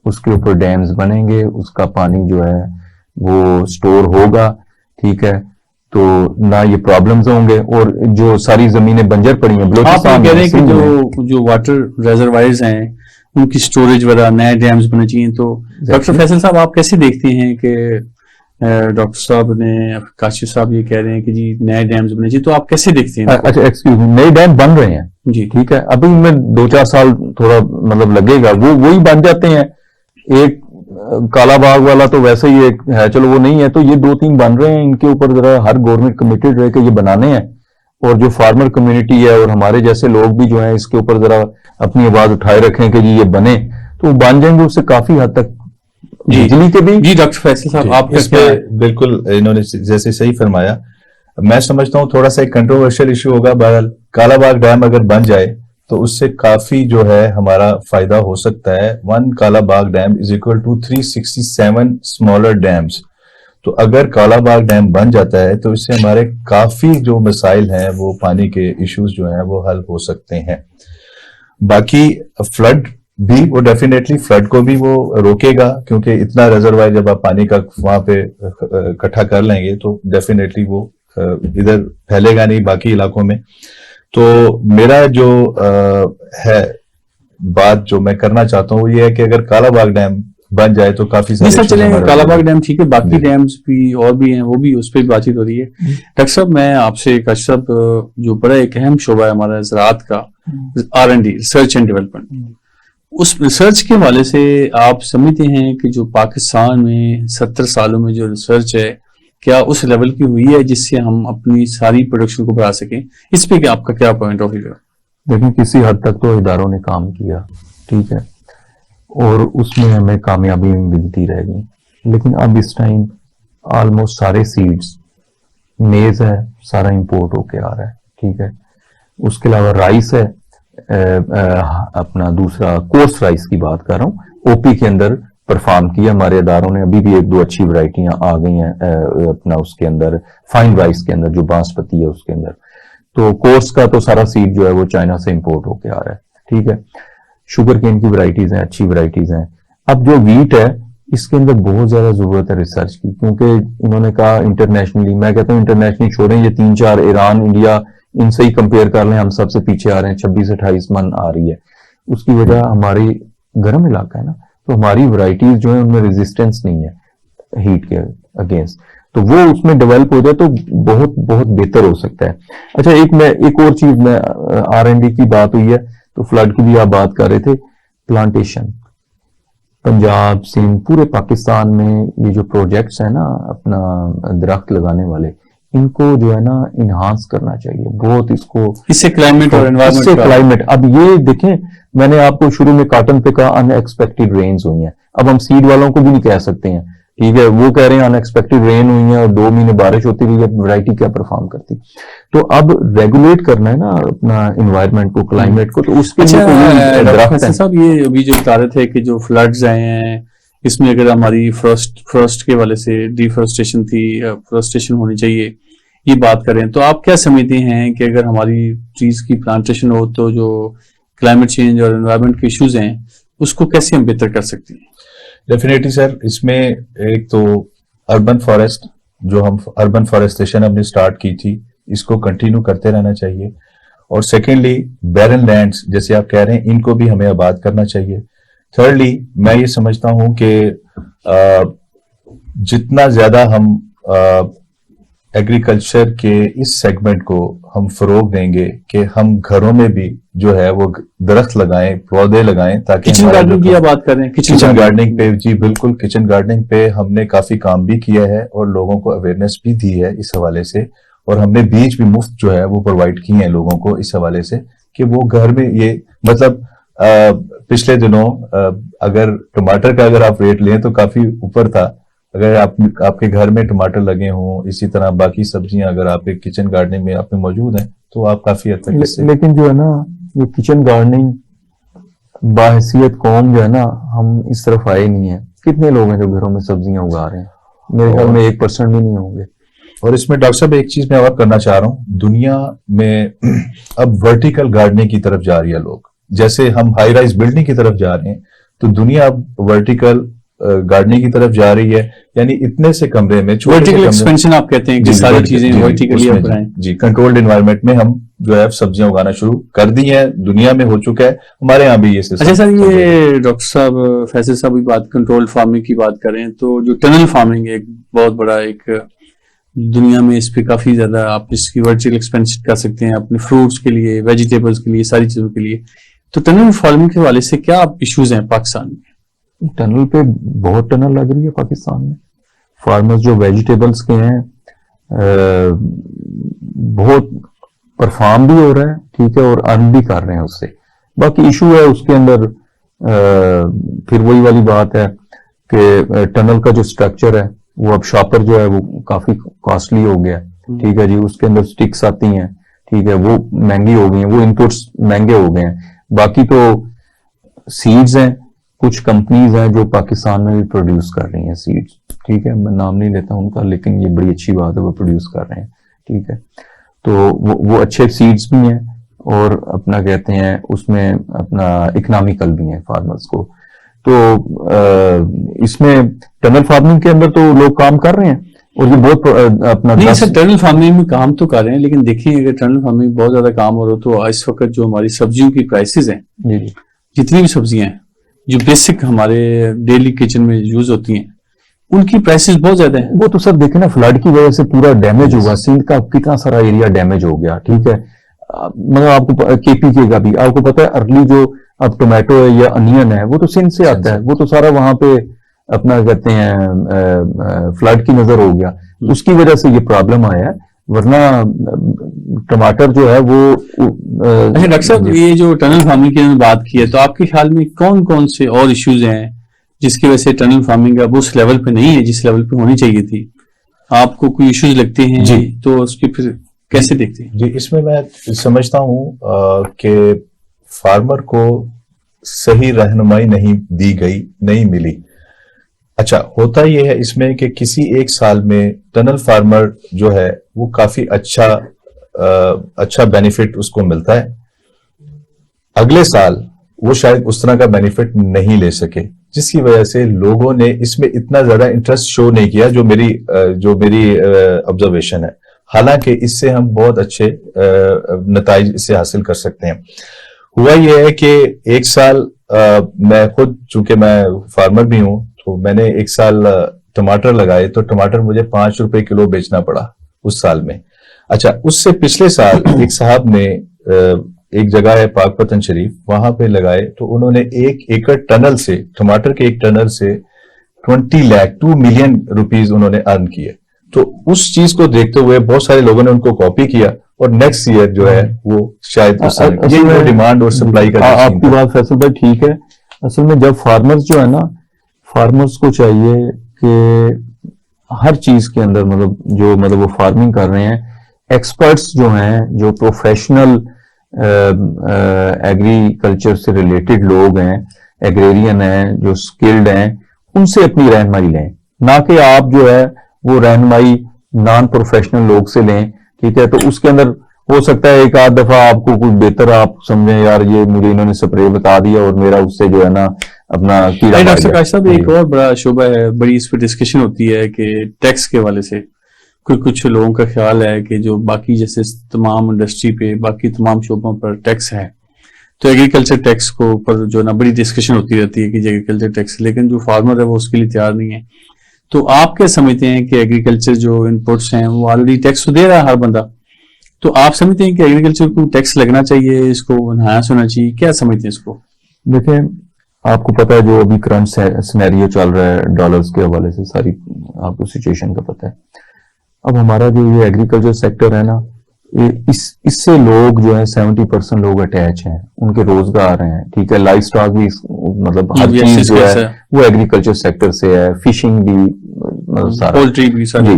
उसके ऊपर डैम्स बनेंगे, उसका पानी जो है वो स्टोर होगा, ठीक है, तो ना ये प्रॉब्लम्स होंगे। और जो सारी जमीनें बंजर पड़ी हैं आप बलूचिस्तान कह रहे हैं कि सिंध में, जो वाटर रिजर्वायर्स हैं उनकी स्टोरेज वगैरह नए डैम्स बने चाहिए, तो डॉक्टर फैसल साहब आप कैसे देखते हैं कि डॉक्टर साहब ने, काशिफ साहब ये कह रहे हैं कि जी नए डैम्स बने चाहिए, तो आप कैसे देखते हैं इनको? अच्छा एक्सक्यूज मी, नए डैम बन रहे हैं जी ठीक है, अभी इनमें 2-4 साल थोड़ा मतलब लगेगा, वो वही बन जाते हैं। एक काला बाग वाला तो वैसे ही एक है, चलो वो नहीं है, तो ये 2-3 बन रहे हैं, इनके ऊपर जरा हर गवर्नमेंट कमिटेड रहे कि ये बनाने हैं। और जो फार्मर कम्युनिटी है और हमारे जैसे लोग भी जो है इसके ऊपर जरा अपनी आवाज उठाए रखें कि जी ये बने, तो बन जाएंगे, उससे काफी हद तक बिजली के भी। जी डॉक्टर फैसल साहब आपका इस क्या है? पे बिल्कुल इन्होंने जैसे सही फरमाया, मैं समझता हूँ थोड़ा सा एक कंट्रोवर्शियल इशू होगा। बहरहाल कालाबाग डैम अगर बन जाए तो उससे काफी जो है हमारा फायदा हो सकता है। 1 Kalabagh dam is equal to 367 smaller dams. तो अगर कालाबाग डैम बन जाता है तो इससे हमारे काफी जो मसाइल हैं, वो पानी के इश्यूज जो हैं वो हल हो सकते हैं। बाकी फ्लड भी, वो डेफिनेटली फ्लड को भी वो रोकेगा, क्योंकि इतना रिजर्वायर जब आप पानी का वहां पे इकट्ठा कर लेंगे तो डेफिनेटली वो इधर फैलेगा नहीं बाकी इलाकों में। तो मेरा जो है बात जो मैं करना चाहता हूँ वो ये है कि अगर कालाबाग डैम बन जाए तो काफी नहीं सारे सर, issues चले हमारे कालाबाग हो डैम ठीक है, बाकी जी। डैम्स भी और भी हैं, वो भी उस पर भी बातचीत हो रही है। डॉक्टर साहब मैं आपसे, काशिफ साहब, जो बड़ा एक अहम शोबा है हमारा ज़राअत का, R&D, रिसर्च एंड डेवलपमेंट, उस रिसर्च के हवाले से आप समझते हैं कि जो पाकिस्तान में 70 सालों में जो रिसर्च है, क्या उस लेवल की हुई है जिससे हम अपनी सारी प्रोडक्शन को बढ़ा सकें? इस पे क्या आपका क्या पॉइंट ऑफ व्यू है? देखिए किसी हद तक तो इदारों ने काम किया, ठीक है, और उसमें हमें कामयाबी मिलती रहेगी। लेकिन अब इस टाइम ऑलमोस्ट सारे सीड्स, मेज है, सारा इंपोर्ट होके आ रहा है, ठीक है। उसके अलावा राइस है, अपना दूसरा कोर्स राइस की बात कर रहा हूँ, ओपी के अंदर परफॉर्म किया हमारे इदारों ने, अभी भी 1-2 अच्छी वैरायटियां आ गई हैं अपना उसके अंदर, फाइन राइस के अंदर जो बासमती है उसके अंदर। तो कोर्स का तो सारा सीड जो है वो चाइना से इंपोर्ट होके आ रहा है, ठीक है। शुगर केन की वैरायटीज हैं, अच्छी वैरायटीज हैं। अब जो वीट है इसके अंदर बहुत ज्यादा जरूरत है रिसर्च की, क्योंकि इन्होंने कहा इंटरनेशनली, मैं कहता हूँ इंटरनेशनली छोड़ें, ये 3-4 ईरान, इंडिया, इनसे ही कंपेयर कर लें, हम सबसे पीछे आ रहे हैं, 26-28 मन आ रही है। उसकी वजह हमारी गर्म इलाका है ना, तो हमारी वैरायटीज जो है उनमें रेजिस्टेंस नहीं है हीट के अगेंस्ट, तो वो उसमें डेवलप हो जाए तो बहुत बहुत बेहतर हो सकता है। अच्छा एक और चीज में, R&D की बात हुई है तो फ्लड की भी आप बात कर रहे थे, प्लांटेशन, पंजाब, सिंध, पूरे पाकिस्तान में ये जो प्रोजेक्ट्स है ना अपना दरख्त लगाने वाले, इनको जो है ना इन्हांस करना चाहिए बहुत, इसको इससे क्लाइमेट और एनवायरमेंट इससे क्लाइमेट। अब ये देखें, मैंने आपको शुरू में कॉटन पे कहा अनएक्सपेक्टेड रेन्स हुई हैं, अब हम सीड वालों को भी नहीं कह सकते हैं, ठीक है, वो कह रहे हैं अनएक्सपेक्टेड रेन हुई है और 2 महीने बारिश होती रही है, वैरायटी क्या परफॉर्म करती। तो अब रेगुलेट करना है ना अपना इन्वायरमेंट को, क्लाइमेट को, तो उसके लिए तो डॉक्टर साहब ये अभी जो बता रहे थे कि जो फ्लड्स आए हैं इसमें अगर हमारी फर्स्ट के वाले से डिफोरेस्टेशन थी, फोरेस्टेशन होनी चाहिए, ये बात करें तो आप क्या समझते हैं कि अगर हमारी ट्रीज की प्लांटेशन हो तो जो क्लाइमेट चेंज और एनवायरमेंट के इश्यूज हैं उसको कैसे हम बेहतर कर सकते हैं? डेफिनेटली सर, इसमें एक तो अर्बन फॉरेस्ट, जो हम अर्बन फॉरेस्टेशन हमने स्टार्ट की थी, इसको कंटिन्यू करते रहना चाहिए। और सेकेंडली बैरन लैंड्स जैसे आप कह रहे हैं, इनको भी हमें आबाद करना चाहिए। थर्डली मैं ये समझता हूं कि जितना ज्यादा हम एग्रीकल्चर के इस सेगमेंट को हम फरोग देंगे कि हम घरों में भी जो है वो दरख्त लगाएं, पौधे लगाएं, ताकि किचन गार्डनिंग की बात करें, किचन गार्डनिंग पे, जी बिल्कुल, किचन गार्डनिंग पे हमने काफी काम भी किया है और लोगों को अवेयरनेस भी दी है इस हवाले से, और हमने बीज भी मुफ्त जो है वो प्रोवाइड किए हैं लोगों को इस हवाले से कि वो घर में ये, मतलब पिछले दिनों अगर टमाटर का अगर आप रेट लें तो काफी ऊपर था। अगर आपके घर में टमाटर लगे हों, इसी तरह बाकी सब्जियां अगर आपके किचन गार्डनिंग में आप में मौजूद हैं तो आप काफी हद तक इससे। लेकिन जो है ना ये किचन गार्डनिंग बाहैसियत कौम जो है ना, हम इस तरफ आए नहीं है। कितने लोग हैं जो घरों में सब्जियां उगा रहे हैं? मेरे ख्याल में 1% भी नहीं होंगे। और इसमें डॉक्टर साहब एक चीज मैं और करना चाह रहा हूँ, दुनिया में अब वर्टिकल गार्डनिंग की तरफ जा रही है लोग, जैसे हम हाई राइज बिल्डिंग की तरफ जा रहे हैं, तो दुनिया अब वर्टिकल गार्डनिंग की तरफ जा रही है, यानी इतने से कमरे में वर्टिकल एक्सपेंशन आप कहते हैं कि सारी चीजें वर्टिकली उसमें अपनाएं। जी कंट्रोल्ड एनवायरनमेंट में हम जो है सब्जियां उगाना शुरू कर दी हैं, दुनिया में हो चुका है, हमारे यहाँ भी ये सिस्टम। अच्छा सर, ये डॉक्टर साहब फैसल साहब भी बात कंट्रोल फार्मिंग की बात करें, तो जो टनल फार्मिंग है एक बहुत बड़ा एक दुनिया में, इस पे काफी ज्यादा आप इसकी वर्टिकल एक्सपेंशन कर सकते हैं अपने फ्रूट्स के लिए, वेजिटेबल्स के लिए, सारी चीजों के लिए। तो टनल फार्मिंग के हवाले से क्या इश्यूज हैं पाकिस्तान में? टनल पे बहुत टनल लग रही है पाकिस्तान में। फार्मर्स जो वेजिटेबल्स के हैं बहुत परफॉर्म भी हो रहा है, ठीक है, और अर्न भी कर रहे हैं उससे। बाकी इशू है उसके अंदर फिर वही वाली बात है कि टनल का जो स्ट्रक्चर है वो अब शॉपर जो है वो काफी कॉस्टली हो गया, ठीक है जी। उसके अंदर स्टिक्स आती हैं, ठीक है, वो महंगी हो गई हैं, वो इनपुट्स महंगे हो गए हैं। बाकी तो सीड्स हैं, कुछ कंपनीज हैं जो पाकिस्तान में भी प्रोड्यूस कर रही हैं सीड्स, ठीक है, मैं नाम नहीं लेता उनका, लेकिन ये बड़ी अच्छी बात है वो प्रोड्यूस कर रहे हैं, ठीक है। तो वो अच्छे सीड्स भी हैं और अपना कहते हैं उसमें अपना इकोनॉमिकल भी है फार्मर्स को। तो इसमें टनल फार्मिंग के अंदर तो लोग काम कर रहे हैं और ये बहुत अपना नहीं सर, टनल फार्मिंग में काम तो कर रहे हैं, लेकिन देखिए अगर टनल फार्मिंग में बहुत ज्यादा काम हो रहा हो तो इस वक्त जो हमारी सब्जियों की प्राइसेस हैं, जी जी, जितनी भी सब्जियां हैं जो बेसिक हमारे डेली किचन में यूज होती हैं, उनकी प्राइसेस बहुत ज्यादा है। वो तो सर देखे ना, फ्लड की वजह से पूरा डैमेज हुआ, सिंध का कितना सारा एरिया डैमेज हो गया, ठीक है। मतलब आपको केपी का भी आपको पता है, अर्ली जो अब टोमेटो है या अनियन है वो तो सिंध से आता है, वो तो सारा वहां पे अपना कहते हैं फ्लड की नजर हो गया, उसकी वजह से ये प्रॉब्लम आया है। वरना टमाटर जो है वो अच्छा डॉक्टर साहब, ये जो टनल फार्मिंग की हमने बात की है, तो आपके ख्याल में कौन कौन से और इश्यूज हैं जिसकी वजह से टनल फार्मिंग अब उस लेवल पे नहीं है जिस लेवल पे होनी चाहिए थी? आपको कोई इश्यूज लगते हैं जी, तो उसकी फिर कैसे देखते हैं? जी, इसमें मैं समझता हूँ कि फार्मर को सही रहनुमाई नहीं दी गई, नहीं मिली। अच्छा, होता यह है इसमें कि किसी एक साल में टनल फार्मर जो है वो काफी अच्छा बेनिफिट उसको मिलता है, अगले साल वो शायद उस तरह का बेनिफिट नहीं ले सके, जिसकी वजह से लोगों ने इसमें इतना ज्यादा इंटरेस्ट शो नहीं किया, जो मेरी ऑब्जर्वेशन है। हालांकि इससे हम बहुत अच्छे नताइज इससे हासिल कर सकते हैं। हुआ यह है कि एक साल मैं खुद, चूंकि मैं फार्मर भी हूं, तो मैंने एक साल टमाटर लगाए, तो टमाटर मुझे 5 रुपए किलो बेचना पड़ा उस साल में। अच्छा, उससे पिछले साल एक साहब ने एक जगह है पाकपतन शरीफ, वहां पे लगाए, तो उन्होंने 1 एकड़ टनल से, टमाटर के एक टनल से 2 मिलियन रुपीज उन्होंने अर्न किए। तो उस चीज को देखते हुए बहुत सारे लोगों ने उनको कॉपी किया और नेक्स्ट ईयर जो है वो शायद ये वो डिमांड और सप्लाई का आपकी बात फैसल भाई ठीक है। असल में जब फार्मर्स जो है ना, फार्मर्स को चाहिए कि हर चीज के अंदर मतलब वो फार्मिंग कर रहे हैं, एक्सपर्ट्स जो हैं, जो प्रोफेशनल एग्रीकल्चर से रिलेटेड लोग हैं, एग्रेरियन हैं, जो स्किल्ड हैं, उनसे अपनी रहनुमाई लें, ना कि आप जो है वो रहनुमाई नॉन प्रोफेशनल लोग से लें, ठीक है। तो उसके अंदर हो सकता है एक आध दफा आपको कुछ बेहतर आप समझें, यार ये मुझे इन्होंने स्प्रे बता दिया और मेरा उससे जो है ना अपना कीड़ा। डॉक्टर काश साहब, एक और बड़ा शोबा है, बड़ी इस पर डिस्कशन होती है कि टैक्स के हवाले से कुछ लोगों का ख्याल है कि जो बाकी जैसे तमाम इंडस्ट्री पे, बाकी तमाम शोबों पर टैक्स है, तो एग्रीकल्चर टैक्स को ऊपर जो ना बड़ी डिस्कशन होती रहती है कि एग्रीकल्चर टैक्स, लेकिन जो फार्मर है वो उसके लिए तैयार नहीं है। तो आप क्या समझते हैं कि एग्रीकल्चर जो इनपुट्स हैं वो ऑलरेडी टैक्स तो दे रहा है हर बंदा, तो आप समझते हैं कि एग्रीकल्चर को टैक्स लगना चाहिए, इसको एनहांस होना चाहिए, क्या समझते हैं इसको? देखिए, आपको पता है जो अभी करंट सिनेरियो चल रहा है डॉलर्स के हवाले से, सारी आपको सिचुएशन का पता है। अब हमारा जो ये एग्रीकल्चर सेक्टर है ना, इससे लोग जो है 70% लोग अटैच हैं, उनके रोजगार हैं, ठीक है। लाइफ स्टॉक भी मतलब हर चीज जो है वो एग्रीकल्चर सेक्टर से है, फिशिंग भी, सारा, पोल्ट्री भी, जी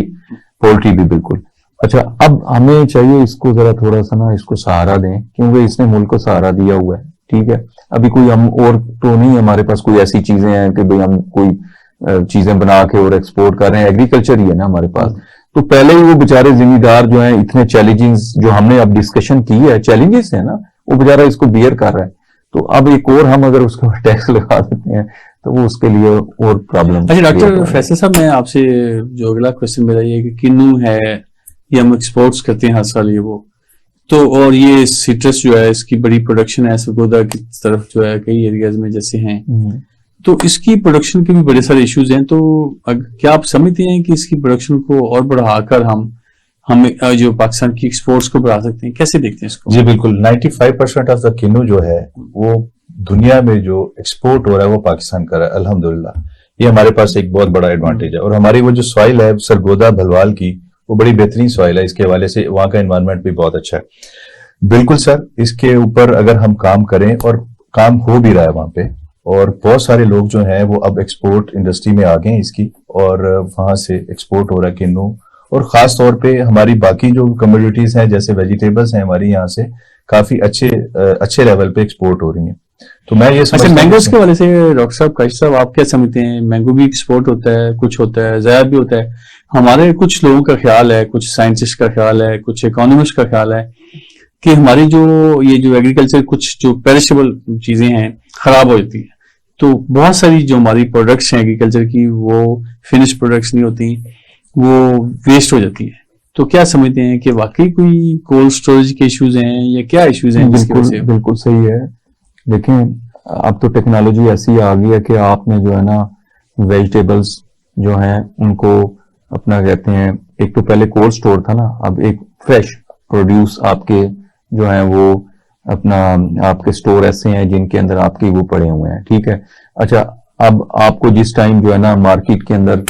पोल्ट्री भी, बिल्कुल। अच्छा, अब हमें चाहिए इसको जरा थोड़ा सा ना इसको सहारा दें, क्योंकि इसने मुल्क को सहारा दिया हुआ है, ठीक है। अभी कोई हम और तो नहीं, हमारे पास कोई ऐसी चीजें हैं कि भाई हम कोई चीजें बना के और एक्सपोर्ट कर रहे हैं, एग्रीकल्चर ही है ना हमारे पास। तो पहले ही वो बेचारे जिम्मेदार जो हैं, इतने चैलेंजेस जो हमने अब डिस्कशन की है, चैलेंजेस है ना, वो बेचारा इसको बियर कर रहा है। तो अब एक और हम अगर उसके ऊपर टैक्स लगा देते हैं तो वो उसके लिए और प्रॉब्लम। अच्छा डॉक्टर फैसल साहब, मैं आपसे जो अगला क्वेश्चन मेरा ये है कि किन्नू है, ये हम एक्सपोर्ट्स करते हैं हर साल ये वो, तो और ये सिट्रस जो है इसकी बड़ी प्रोडक्शन है सरगोदा की तरफ जो है कई एरियाज में जैसे हैं, तो इसकी प्रोडक्शन के भी बड़े सारे इश्यूज हैं। तो क्या आप समझते हैं कि इसकी प्रोडक्शन को और बढ़ाकर हम जो पाकिस्तान की एक्सपोर्ट्स को बढ़ा सकते हैं? कैसे देखते हैं इसको? जी बिल्कुल, 95% ऑफ द किन्नू जो है वो दुनिया में जो एक्सपोर्ट हो रहा है वो पाकिस्तान कर रहा है, अल्हम्दुलिल्लाह। ये हमारे पास एक बहुत बड़ा एडवांटेज है। और हमारी वो जो सॉइल है सरगोदा भलवाल की, वो बड़ी बेहतरीन सॉइल है, इसके हवाले से वहां का एनवायरनमेंट भी बहुत अच्छा है। बिल्कुल सर, इसके ऊपर अगर हम काम करें, और काम हो भी रहा है वहां पे, और बहुत सारे लोग जो हैं वो अब एक्सपोर्ट इंडस्ट्री में आ गए हैं इसकी, और वहां से एक्सपोर्ट हो रहा है किन्नू। और खास तौर पे हमारी बाकी जो कमोडिटीज हैं जैसे वेजिटेबल्स हैं, हमारी यहाँ से काफी अच्छे लेवल पे एक्सपोर्ट हो रही हैं। तो मैं ये अच्छा, मैंगोज के वाले से डॉक्टर साहब, काशिफ साहब, आप क्या समझते हैं? मैंगो भी एक्सपोर्ट होता है, कुछ होता है, ज़ाया भी होता है। हमारे कुछ लोगों का ख्याल है, कुछ साइंटिस्ट का ख्याल है, कुछ इकोनॉमिस्ट का ख्याल है कि हमारी जो एग्रीकल्चर कुछ जो पेरिशेबल चीजें हैं खराब हो जाती है, तो बहुत सारी जो हमारी प्रोडक्ट्स हैं एग्रीकल्चर की वो फिनिश प्रोडक्ट्स नहीं होती, वो वेस्ट हो जाती है। तो क्या समझते हैं कि वाकई कोई कोल्ड स्टोरेज के इश्यूज हैं या क्या इश्यूज हैं जिसकी वजह से? बिल्कुल सही है। देखें, अब तो टेक्नोलॉजी ऐसी आ गई है कि आपने जो है ना वेजिटेबल्स जो हैं उनको अपना कहते हैं, एक तो पहले कोल्ड स्टोर था ना, अब एक फ्रेश प्रोड्यूस आपके जो है वो अपना आपके स्टोर ऐसे हैं जिनके अंदर आपके वो पड़े हुए हैं। ठीक है। अच्छा, अब आपको जिस टाइम जो है ना मार्केट के अंदर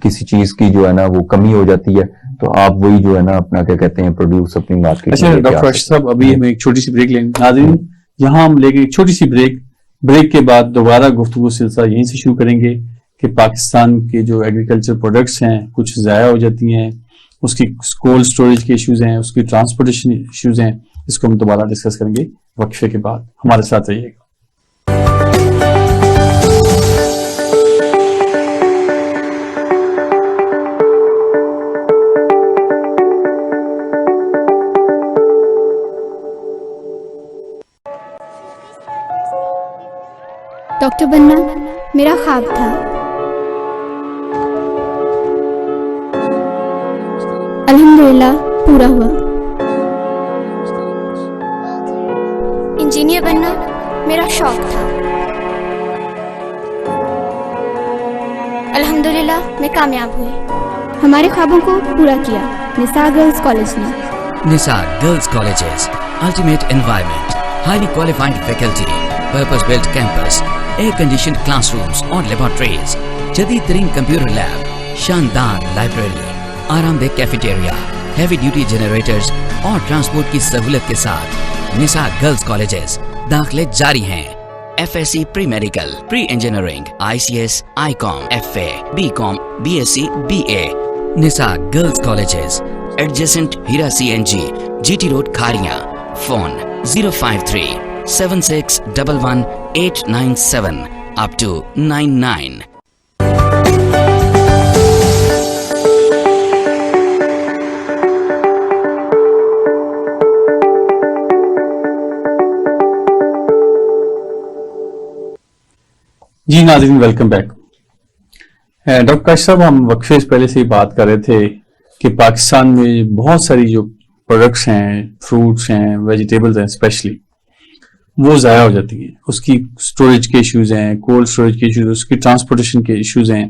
किसी चीज की जो है ना वो कमी हो जाती है, तो आप वही जो है ना अपना क्या कहते हैं प्रोड्यूस अपनी मार्केट। अच्छा डॉक्टर साहब, अभी हम एक छोटी सी ब्रेक लेंगे। नाज़रीन, यहाँ हम लेंगे एक छोटी सी ब्रेक के बाद दोबारा गुफ्तगू सिलसिला यहीं से शुरू करेंगे कि पाकिस्तान के जो एग्रीकल्चर प्रोडक्ट्स हैं कुछ ज़ाया हो जाती हैं, उसकी कोल्ड स्टोरेज के इश्यूज हैं, उसकी ट्रांसपोर्टेशन इश्यूज हैं, इसको हम दोबारा डिस्कस करेंगे वक्फे के बाद। हमारे साथ रहिएगा। डॉक्टर बनना मेरा ख्वाब था। अल्हम्दुलिल्लाह पूरा हुआ। इंजीनियर बनना मेरा शौक था। अल्हम्दुलिल्लाह मैं कामयाब हुई। हमारे ख्वाबों को पूरा किया निसार गर्ल्स कॉलेज ने। Nisar Girls Colleges, ultimate environment, highly qualified faculty, purpose-built campus, air-conditioned classrooms और laboratories, जदीद तरीन कंप्यूटर लैब, शानदार लाइब्रेरी, आरामदेह कैफेटेरिया, हैवी ड्यूटी जनरेटर्स और ट्रांसपोर्ट की सहूलत के साथ निसार गर्ल्स कॉलेजेस दाखिले जारी हैं। FSC pre medical, pre engineering, ICS, ICOM, FA, BCom, BSc, BA, Nisar girls colleges, adjacent Heera CNG, GT road Kharian. Phone 053-7611-897 up to 99। जी नाज़रीन, वेलकम बैक। डॉक्टर काशिफ साहब, हम वक्फे से पहले से ही बात कर रहे थे कि पाकिस्तान में बहुत सारी जो प्रोडक्ट्स हैं, फ्रूट्स हैं, वेजिटेबल्स हैं स्पेशली, वो ज़ाया हो जाती हैं। उसकी स्टोरेज के इश्यूज हैं, कोल्ड स्टोरेज के इश्यूज, उसकी ट्रांसपोर्टेशन के इश्यूज हैं,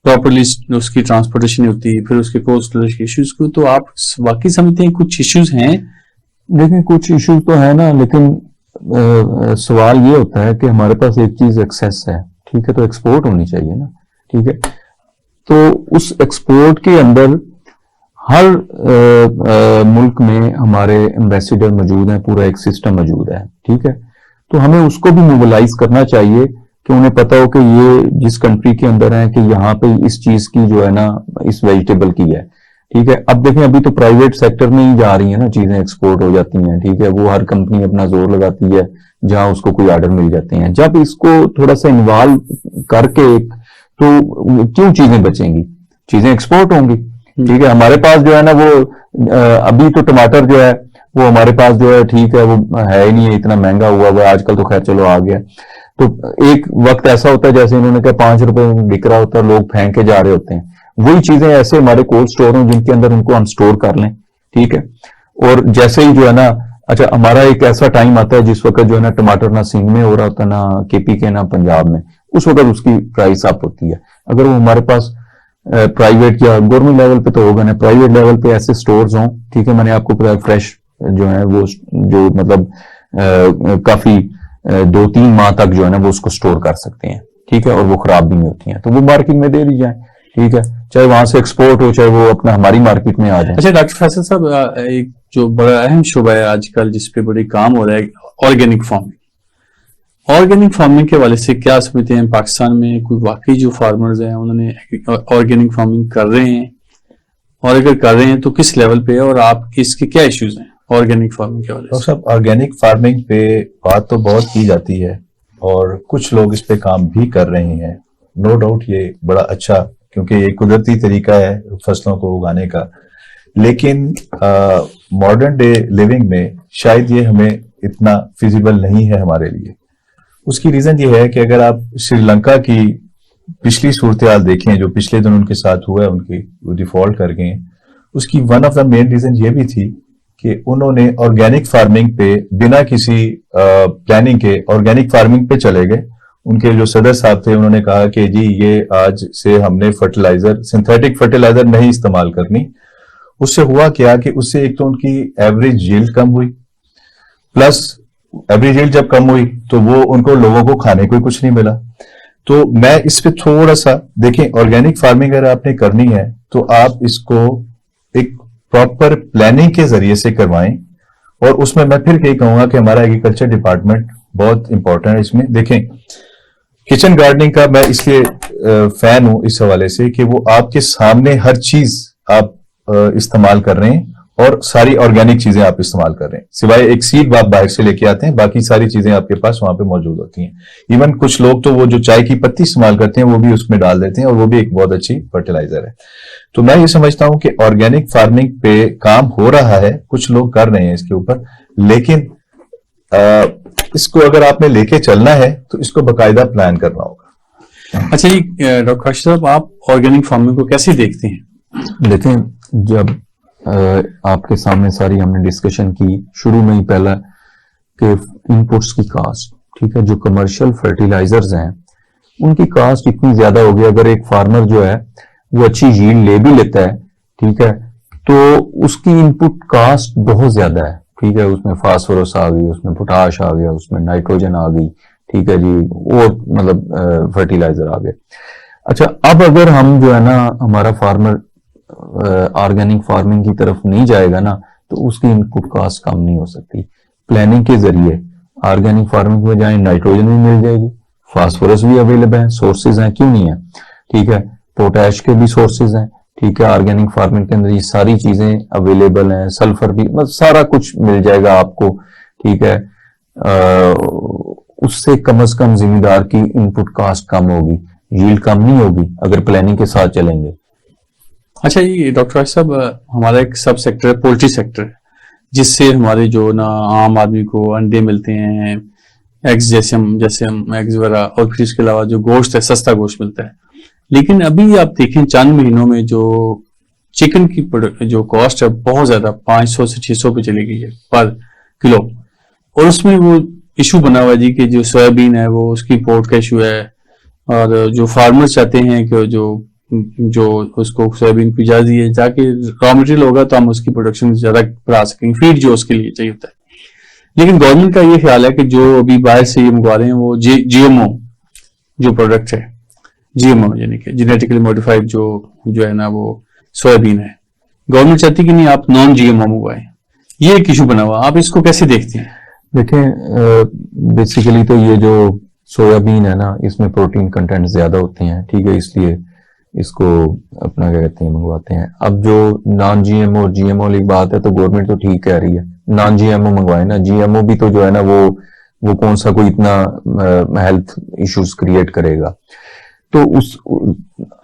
प्रॉपरली उसकी ट्रांसपोर्टेशन नहीं होती, फिर उसके कोल्ड स्टोरेज के इश्यूज को। तो आप वाकई समझते हैं कुछ इश्यूज हैं? देखिए, कुछ इश्यूज तो है ना, लेकिन सवाल ये होता है कि हमारे पास एक चीज एक्सेस है, ठीक है, तो एक्सपोर्ट होनी चाहिए ना। ठीक है, तो उस एक्सपोर्ट के अंदर हर मुल्क में हमारे एम्बेसडर मौजूद हैं, पूरा एक सिस्टम मौजूद है। ठीक है, तो हमें उसको भी मोबिलाइज करना चाहिए कि उन्हें पता हो कि ये जिस कंट्री के अंदर है कि यहाँ पे इस चीज की जो है ना, इस वेजिटेबल की है। ठीक है, अब देखें, अभी तो प्राइवेट सेक्टर में ही जा रही है ना चीजें, एक्सपोर्ट हो जाती हैं। ठीक है, वो हर कंपनी अपना जोर लगाती है जहां उसको कोई ऑर्डर मिल जाते हैं। जब इसको थोड़ा सा इन्वॉल्व करके तो क्यों चीजें बचेंगी? चीजें एक्सपोर्ट होंगी। ठीक है, हमारे पास जो है ना वो अभी तो टमाटर जो है वो हमारे पास जो है ठीक है वो है ही नहीं है, इतना महंगा हुआ हुआ है आजकल, तो खैर चलो आ गया। तो एक वक्त ऐसा होता है जैसे इन्होंने कहा 5 रुपए में बिक रहा होता है, लोग फेंक के जा रहे होते हैं। वही चीजें ऐसे हमारे कोल्ड स्टोर हों जिनके अंदर उनको हम स्टोर कर लें। ठीक है, और जैसे ही जो है ना, अच्छा हमारा एक ऐसा टाइम आता है जिस वक्त जो है ना टमाटर ना सिंध में हो रहा होता है, ना केपी के, ना पंजाब में, उस वक्त उसकी प्राइस अप होती है। अगर वो हमारे पास प्राइवेट या गवर्नमेंट लेवल पे तो होगा ना, प्राइवेट लेवल पे ऐसे स्टोर्स हों, ठीक है, मैंने आपको पता फ्रेश जो है वो जो मतलब काफी 2-3 माह तक जो है ना वो उसको स्टोर कर सकते हैं। ठीक है, और वो खराब भी नहीं होती हैं, तो वो मार्केट में दे दी जाए। ठीक है, चाहे वहां से एक्सपोर्ट हो, चाहे वो अपना हमारी मार्केट में आ जाए। अच्छा डॉक्टर फैसल साहब, एक जो बड़ा अहम शुबा है आजकल जिसपे बड़ी काम हो रहा है, ऑर्गेनिक फार्मिंग। ऑर्गेनिक फार्मिंग के वाले से क्या समझते हैं, पाकिस्तान में कोई वाकई जो फार्मर्स हैं उन्होंने ऑर्गेनिक फार्मिंग कर रहे हैं, और अगर कर रहे हैं तो किस लेवल पे है, और आप इसके क्या इश्यूज हैं ऑर्गेनिक फार्मिंग के वाले तो से? सब ऑर्गेनिक फार्मिंग पे बात तो बहुत की जाती है और कुछ लोग इस पे काम भी कर रहे हैं। नो डाउट ये बड़ा अच्छा, क्योंकि ये कुदरती तरीका है फसलों को उगाने का, लेकिन मॉडर्न डे लिविंग में शायद ये हमें इतना फिजिबल नहीं है हमारे लिए। उसकी रीजन ये है कि अगर आप श्रीलंका की पिछली सूरत हाल देखें, जो पिछले दिन उनके साथ हुआ है, उनकी डिफॉल्ट कर गए, उसकी one of the main reason ये भी थी कि उन्होंने ऑर्गेनिक फार्मिंग पे बिना किसी प्लानिंग के ऑर्गेनिक फार्मिंग पे चले गए। उनके जो सदर साहब थे उन्होंने कहा कि जी ये आज से हमने फर्टिलाइजर, सिंथेटिक फर्टिलाइजर नहीं इस्तेमाल करनी। उससे हुआ क्या कि उससे एक तो उनकी एवरेज यील्ड कम हुई, प्लस एवरेज यील्ड जब कम हुई तो वो उनको लोगों को खाने को कुछ नहीं मिला। तो मैं इस पे थोड़ा सा देखें, ऑर्गेनिक फार्मिंग अगर आपने करनी है तो आप इसको एक प्रॉपर प्लानिंग के जरिए से करवाएं, और उसमें मैं फिर यही कहूंगा कि हमारा एग्रीकल्चर डिपार्टमेंट बहुत इंपॉर्टेंट है इसमें। देखें, किचन गार्डनिंग का मैं इसलिए फैन हूं इस हवाले से कि वो आपके सामने हर चीज आप इस्तेमाल कर रहे हैं, और सारी ऑर्गेनिक चीजें आप इस्तेमाल कर रहे हैं, सिवाय एक सीड आप बाहर से लेके आते हैं, बाकी सारी चीजें आपके पास वहां पे मौजूद होती हैं। इवन कुछ लोग तो वो जो चाय की पत्ती इस्तेमाल करते हैं वो भी उसमें डाल देते हैं, और वो भी एक बहुत अच्छी फर्टिलाइजर है। तो मैं ये समझता हूं कि ऑर्गेनिक फार्मिंग पे काम हो रहा है, कुछ लोग कर रहे हैं इसके ऊपर, लेकिन इसको अगर आपने लेके चलना है तो इसको बाकायदा प्लान करना होगा। अच्छा ये डॉक्टर काशिफ साहब, आप ऑर्गेनिक फार्मिंग को कैसे देखते हैं? देखें, जब आपके सामने सारी हमने डिस्कशन की शुरू में ही पहला कि इनपुट्स की कास्ट, ठीक है, जो कमर्शियल फर्टिलाइजर्स हैं उनकी कास्ट इतनी ज्यादा हो गई। अगर एक फार्मर जो है वो अच्छी यील्ड ले भी लेता है, ठीक है, तो उसकी इनपुट कास्ट बहुत ज्यादा है। ठीक है, उसमें फास्फोरस आ गई, उसमें पोटाश आ गया, उसमें नाइट्रोजन आ गई, ठीक है जी, और मतलब फर्टिलाइजर आ गए। अच्छा, अब अगर हम जो है ना हमारा फार्मर ऑर्गेनिक फार्मिंग की तरफ नहीं जाएगा ना, तो उसकी इनपुट कास्ट कम नहीं हो सकती। प्लानिंग के जरिए ऑर्गेनिक फार्मिंग में जाए, नाइट्रोजन भी मिल जाएगी, फास्फोरस भी अवेलेबल है, सोर्सेज हैं, क्यों नहीं है, ठीक है, पोटैश के भी सोर्सेज हैं, ठीक है, ऑर्गेनिक फार्मिंग के अंदर ये सारी चीजें अवेलेबल हैं, सल्फर भी, मतलब सारा कुछ मिल जाएगा आपको। ठीक है, उससे कम से कम जिम्मेदार की इनपुट कास्ट कम होगी, यील्ड कम नहीं होगी अगर प्लानिंग के साथ चलेंगे। अच्छा ये डॉक्टर साहब, हमारा एक सब सेक्टर है, पोल्ट्री सेक्टर, जिससे हमारे जो ना आम आदमी को अंडे मिलते हैं, एग्स जैसे हम एग्स वगैरह, और फिर इसके अलावा जो गोश्त है, सस्ता गोश्त मिलता है। लेकिन अभी आप देखें चंद महीनों में जो चिकन की जो कॉस्ट है बहुत ज्यादा 500 से 600 पे चली गई है पर किलो, और उसमें वो इशू बना हुआ है जी कि जो सोयाबीन है वो उसकी पोर्ट का इशू है, और जो फार्मर्स चाहते हैं कि जो उसको सोयाबीन की इजाजत है, जाके रॉ मटेरियल होगा तो हम उसकी प्रोडक्शन ज्यादा बढ़ा सकेंगे, फीड जो उसके लिए चाहिए होता है। लेकिन गवर्नमेंट का ये ख्याल है कि जो अभी बाहर से ये मंगवा रहे हैं वो जीएमओ जो प्रोडक्ट है, जीएमओ यानी कि जेनेटिकली मॉडिफाइड जो है ना वो सोयाबीन है, गवर्नमेंट चाहती कि नहीं आप नॉन जीएमओ मंगवाएं। ये एक इशू बना हुआ, आप इसको कैसे देखते हैं? देखें, बेसिकली तो ये जो सोयाबीन है ना, इसमें प्रोटीन कंटेंट ज्यादा होते हैं, ठीक है, इसलिए इसको अपना क्या कहते हैं मंगवाते हैं। अब जो नॉन जीएमओ और जीएमओ वाली बात है तो गवर्नमेंट तो ठीक कह रही है, नॉन जीएमओ मंगवाए ना, जीएमओ भी तो जो है ना वो कौन सा कोई इतना हेल्थ इश्यूज क्रिएट करेगा। तो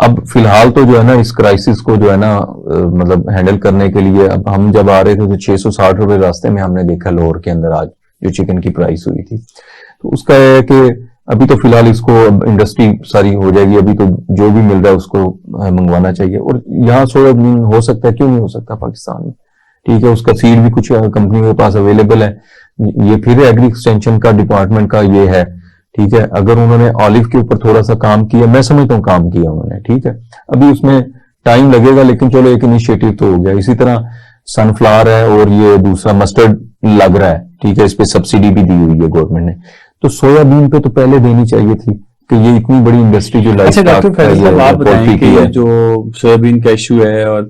अब फिलहाल तो जो है ना इस क्राइसिस को जो है ना मतलब हैंडल करने के लिए अब हम जब आ रहे थे तो 660 रुपए रास्ते में हमने देखा लाहौर के अंदर आज जो चिकन की प्राइस हुई थी। तो उसका है कि अभी तो फिलहाल इसको इंडस्ट्री सारी हो जाएगी, अभी तो जो भी मिल रहा है उसको मंगवाना चाहिए। और यहाँ सोयाबीन हो सकता है, क्यों नहीं हो सकता पाकिस्तान में, ठीक है। उसका सीड भी कुछ कंपनी के पास अवेलेबल है। ये फिर एग्री एक्सटेंशन का डिपार्टमेंट का ये है, ठीक है। अगर उन्होंने ऑलिव के ऊपर थोड़ा सा काम किया, मैं समझता हूँ काम किया उन्होंने, ठीक है। अभी उसमें टाइम लगेगा लेकिन चलो एक इनिशिएटिव तो हो गया। इसी तरह सनफ्लावर है और ये दूसरा मस्टर्ड लग रहा है, ठीक है। इस पे सब्सिडी भी दी हुई है गवर्नमेंट ने। तो सोयाबीन पे तो पहले देनी चाहिए थी कि ये इतनी बड़ी इंडस्ट्री जो अच्छा डॉक्टर फैसल साहब आप बताएं कि जो सोयाबीन का इशू है और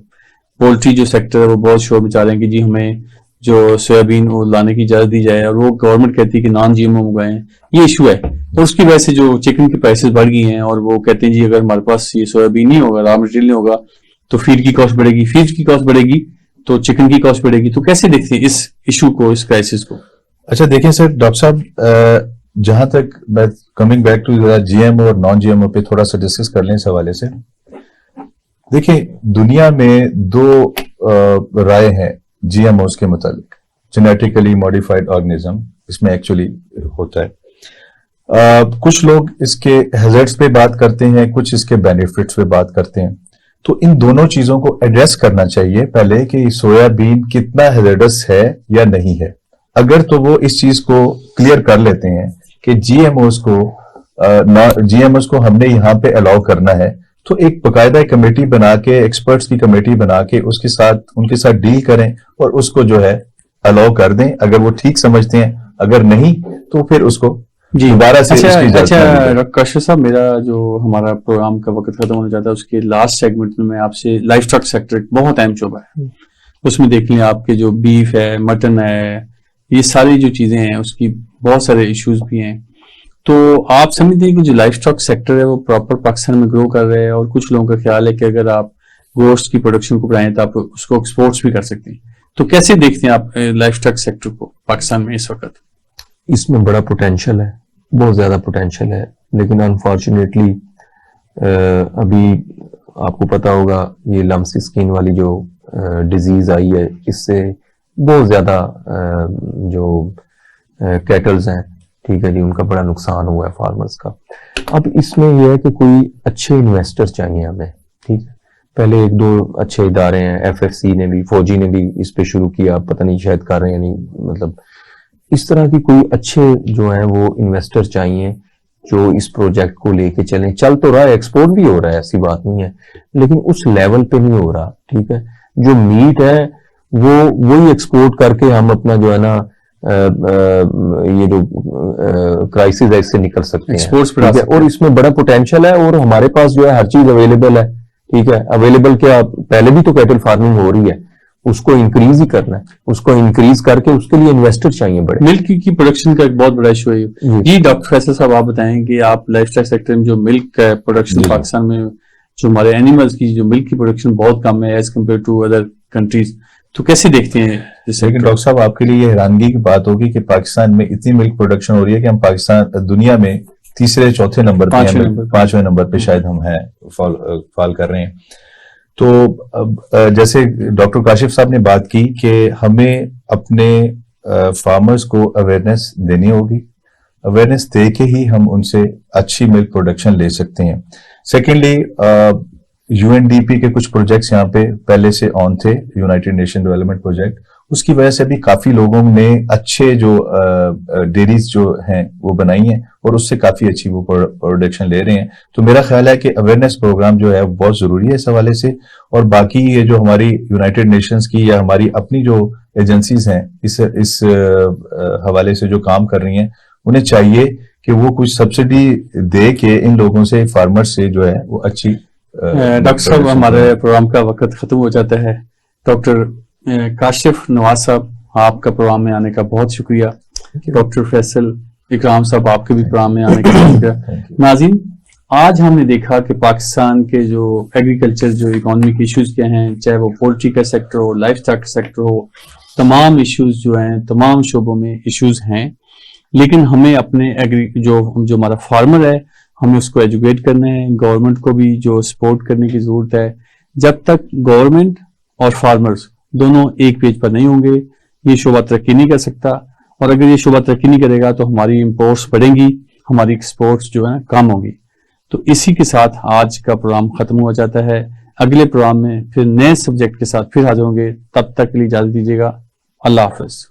पोल्ट्री जो सेक्टर है वो बहुत शोर मचा रहे हैं कि जी हमें जो सोयाबीन वो लाने की इजाजत दी जाए, और वो गवर्नमेंट कहती है कि नॉन जीएमओ मंगाएं, ये इशू है। तो उसकी वजह से जो चिकन की प्राइसेस बढ़ गई हैं, और वो कहते हैं जी अगर हमारे पास ये सोयाबीन नहीं होगा, रॉ मटेरियल नहीं होगा, तो फीड की कॉस्ट बढ़ेगी, फीड की कॉस्ट बढ़ेगी तो चिकन की कॉस्ट बढ़ेगी। तो कैसे देखते हैं इस इशू को, इस क्राइसिस को? अच्छा देखिए सर, डॉक्टर साहब जहां तक मैं कमिंग बैक टू जीएमओ और नॉन जीएमओ पे थोड़ा सा डिस्कस कर लें इस हवाले से। देखिए दुनिया में दो राय हैं जीएमओ के मुतालिक, जेनेटिकली मॉडिफाइड ऑर्गेनिज्म, इसमें एक्चुअली होता है। कुछ लोग इसके हैजर्ड्स पे बात करते हैं, कुछ इसके बेनिफिट्स पे बात करते हैं। तो इन दोनों चीजों को एड्रेस करना चाहिए पहले कि सोयाबीन कितना हैजर्डस है या नहीं है। अगर तो वो इस चीज को क्लियर कर लेते हैं कि जीएमओस को हमने यहाँ पे अलाउ करना है, तो एक बाकायदा कमेटी बना के, एक्सपर्ट्स की कमेटी बना के उनके साथ डील करें और उसको जो है अलाउ कर दें। अगर वो ठीक समझते हैं, अगर नहीं तो फिर उसको दोबारा से अच्छा कश्यप साहब, मेरा जो हमारा प्रोग्राम का वक्त खत्म होने जाता है उसके लास्ट सेगमेंट में मैं आपसे लाइफ स्टॉक सेक्टर बहुत अहम शोबा है, उसमें देख लें आपके जो बीफ है, मटन है, ये सारी जो चीजें हैं उसकी बहुत सारे इश्यूज भी हैं। तो आप समझते हैं कि जो लाइफ स्टॉक सेक्टर है वो प्रॉपर पाकिस्तान में ग्रो कर रहे हैं, और कुछ लोगों का ख्याल है कि अगर आप गोश्त की प्रोडक्शन को बढ़ाएं तो आप उसको एक्सपोर्ट्स भी कर सकते हैं। तो कैसे देखते हैं आप लाइफ स्टॉक सेक्टर को पाकिस्तान में इस वक्त? इसमें बड़ा पोटेंशियल है, बहुत ज्यादा पोटेंशियल है, लेकिन अनफॉर्चुनेटली अभी आपको पता होगा ये लम्सी स्किन वाली जो डिजीज आई है, इससे बहुत ज्यादा जो कैटल्स हैं, ठीक है जी, उनका बड़ा नुकसान हुआ है फार्मर्स का। अब इसमें यह है कि कोई अच्छे इन्वेस्टर चाहिए हमें, ठीक है। पहले एक दो अच्छे इदारे हैं, एफएफसी ने भी, फौजी ने भी इस पे शुरू किया, पता नहीं शायद कर रहे हैं नहीं, मतलब इस तरह की कोई अच्छे जो है वो इन्वेस्टर चाहिए जो इस प्रोजेक्ट को लेके चलें। चल तो रहा है, एक्सपोर्ट भी हो रहा है, ऐसी बात नहीं है, लेकिन उस लेवल पे नहीं हो रहा, ठीक है। जो मीट है वो वही एक्सपोर्ट करके हम अपना जो है ना ये जो क्राइसिस है इससे निकल सकते हैं, ठीक है। और इसमें बड़ा पोटेंशियल है, और हमारे पास जो है हर चीज अवेलेबल है, ठीक है। अवेलेबल क्या, पहले भी तो कैटल फार्मिंग हो रही है, उसको इंक्रीज ही करना है, उसको इंक्रीज करके उसके लिए इन्वेस्टर चाहिए बड़े। मिल्क की प्रोडक्शन का एक बहुत बड़ा इशू है जी। डॉक्टर फैसल साहब आप बताएं कि आप लाइफस्टाइल सेक्टर में जो मिल्क का प्रोडक्शन पाकिस्तान में, जो हमारे एनिमल्स की जो मिल्क की प्रोडक्शन बहुत कम है as compare to other countries, तो कैसे देखते हैं? लेकिन डॉक्टर साहब आपके लिए ये हैरानगी की बात होगी कि पाकिस्तान में इतनी मिल्क प्रोडक्शन हो रही है कि हम पाकिस्तान दुनिया में तीसरे चौथे नंबर पे, पांचवें नंबर पे शायद हम हैं, फॉल कर रहे हैं। तो जैसे डॉक्टर काशिफ साहब ने बात की कि हमें अपने फार्मर्स को अवेयरनेस देनी होगी, अवेयरनेस दे के ही हम उनसे अच्छी मिल्क प्रोडक्शन ले सकते हैं। सेकेंडली यूएनडीपी के कुछ प्रोजेक्ट्स यहाँ पे पहले से ऑन थे, यूनाइटेड नेशन डेवलपमेंट प्रोजेक्ट, उसकी वजह से भी काफी लोगों ने अच्छे जो डेयरीज जो हैं वो बनाई हैं और उससे काफी अच्छी वो प्रोडक्शन ले रहे हैं। तो मेरा ख्याल है कि अवेयरनेस प्रोग्राम जो है वो बहुत जरूरी है इस हवाले से। और बाकी ये जो हमारी यूनाइटेड नेशंस की या हमारी अपनी जो एजेंसीज हैं इस हवाले से जो काम कर रही हैं, उन्हें चाहिए कि वो कुछ सब्सिडी दे के इन लोगों से, फार्मर से जो है वो अच्छी। डॉक्टर साहब हमारे प्रोग्राम का वक्त खत्म हो जाता है। डॉक्टर काशिफ नवाज साहब आपका प्रोग्राम में आने का बहुत शुक्रिया। डॉक्टर फैसल इकराम साहब आपके भी प्रोग्राम में आने का बहुत शुक्रिया। नाज़रीन, आज हमने देखा कि पाकिस्तान के जो एग्रीकल्चर जो इकोनॉमिक इश्यूज क्या हैं, चाहे वो पोल्ट्री का सेक्टर हो, लाइफ स्टॉक सेक्टर हो, तमाम इश्यूज जो हैं, तमाम शोबों में इश्यूज हैं, लेकिन हमें अपने जो हमारा फार्मर है हमें उसको एजुकेट करना है। गवर्नमेंट को भी जो सपोर्ट करने की जरूरत है। जब तक गवर्नमेंट और फार्मर्स दोनों एक पेज पर नहीं होंगे, ये शोबा तरक्की नहीं कर सकता। और अगर ये शोबा तरक्की नहीं करेगा तो हमारी इंपोर्ट्स बढ़ेंगी, हमारी एक्सपोर्ट्स जो है कम होंगी। तो इसी के साथ आज का प्रोग्राम खत्म हो जाता है। अगले प्रोग्राम में फिर नए सब्जेक्ट के साथ फिर हाजिर होंगे। तब तक के लिए इजाजत दीजिएगा। अल्लाह हाफिज।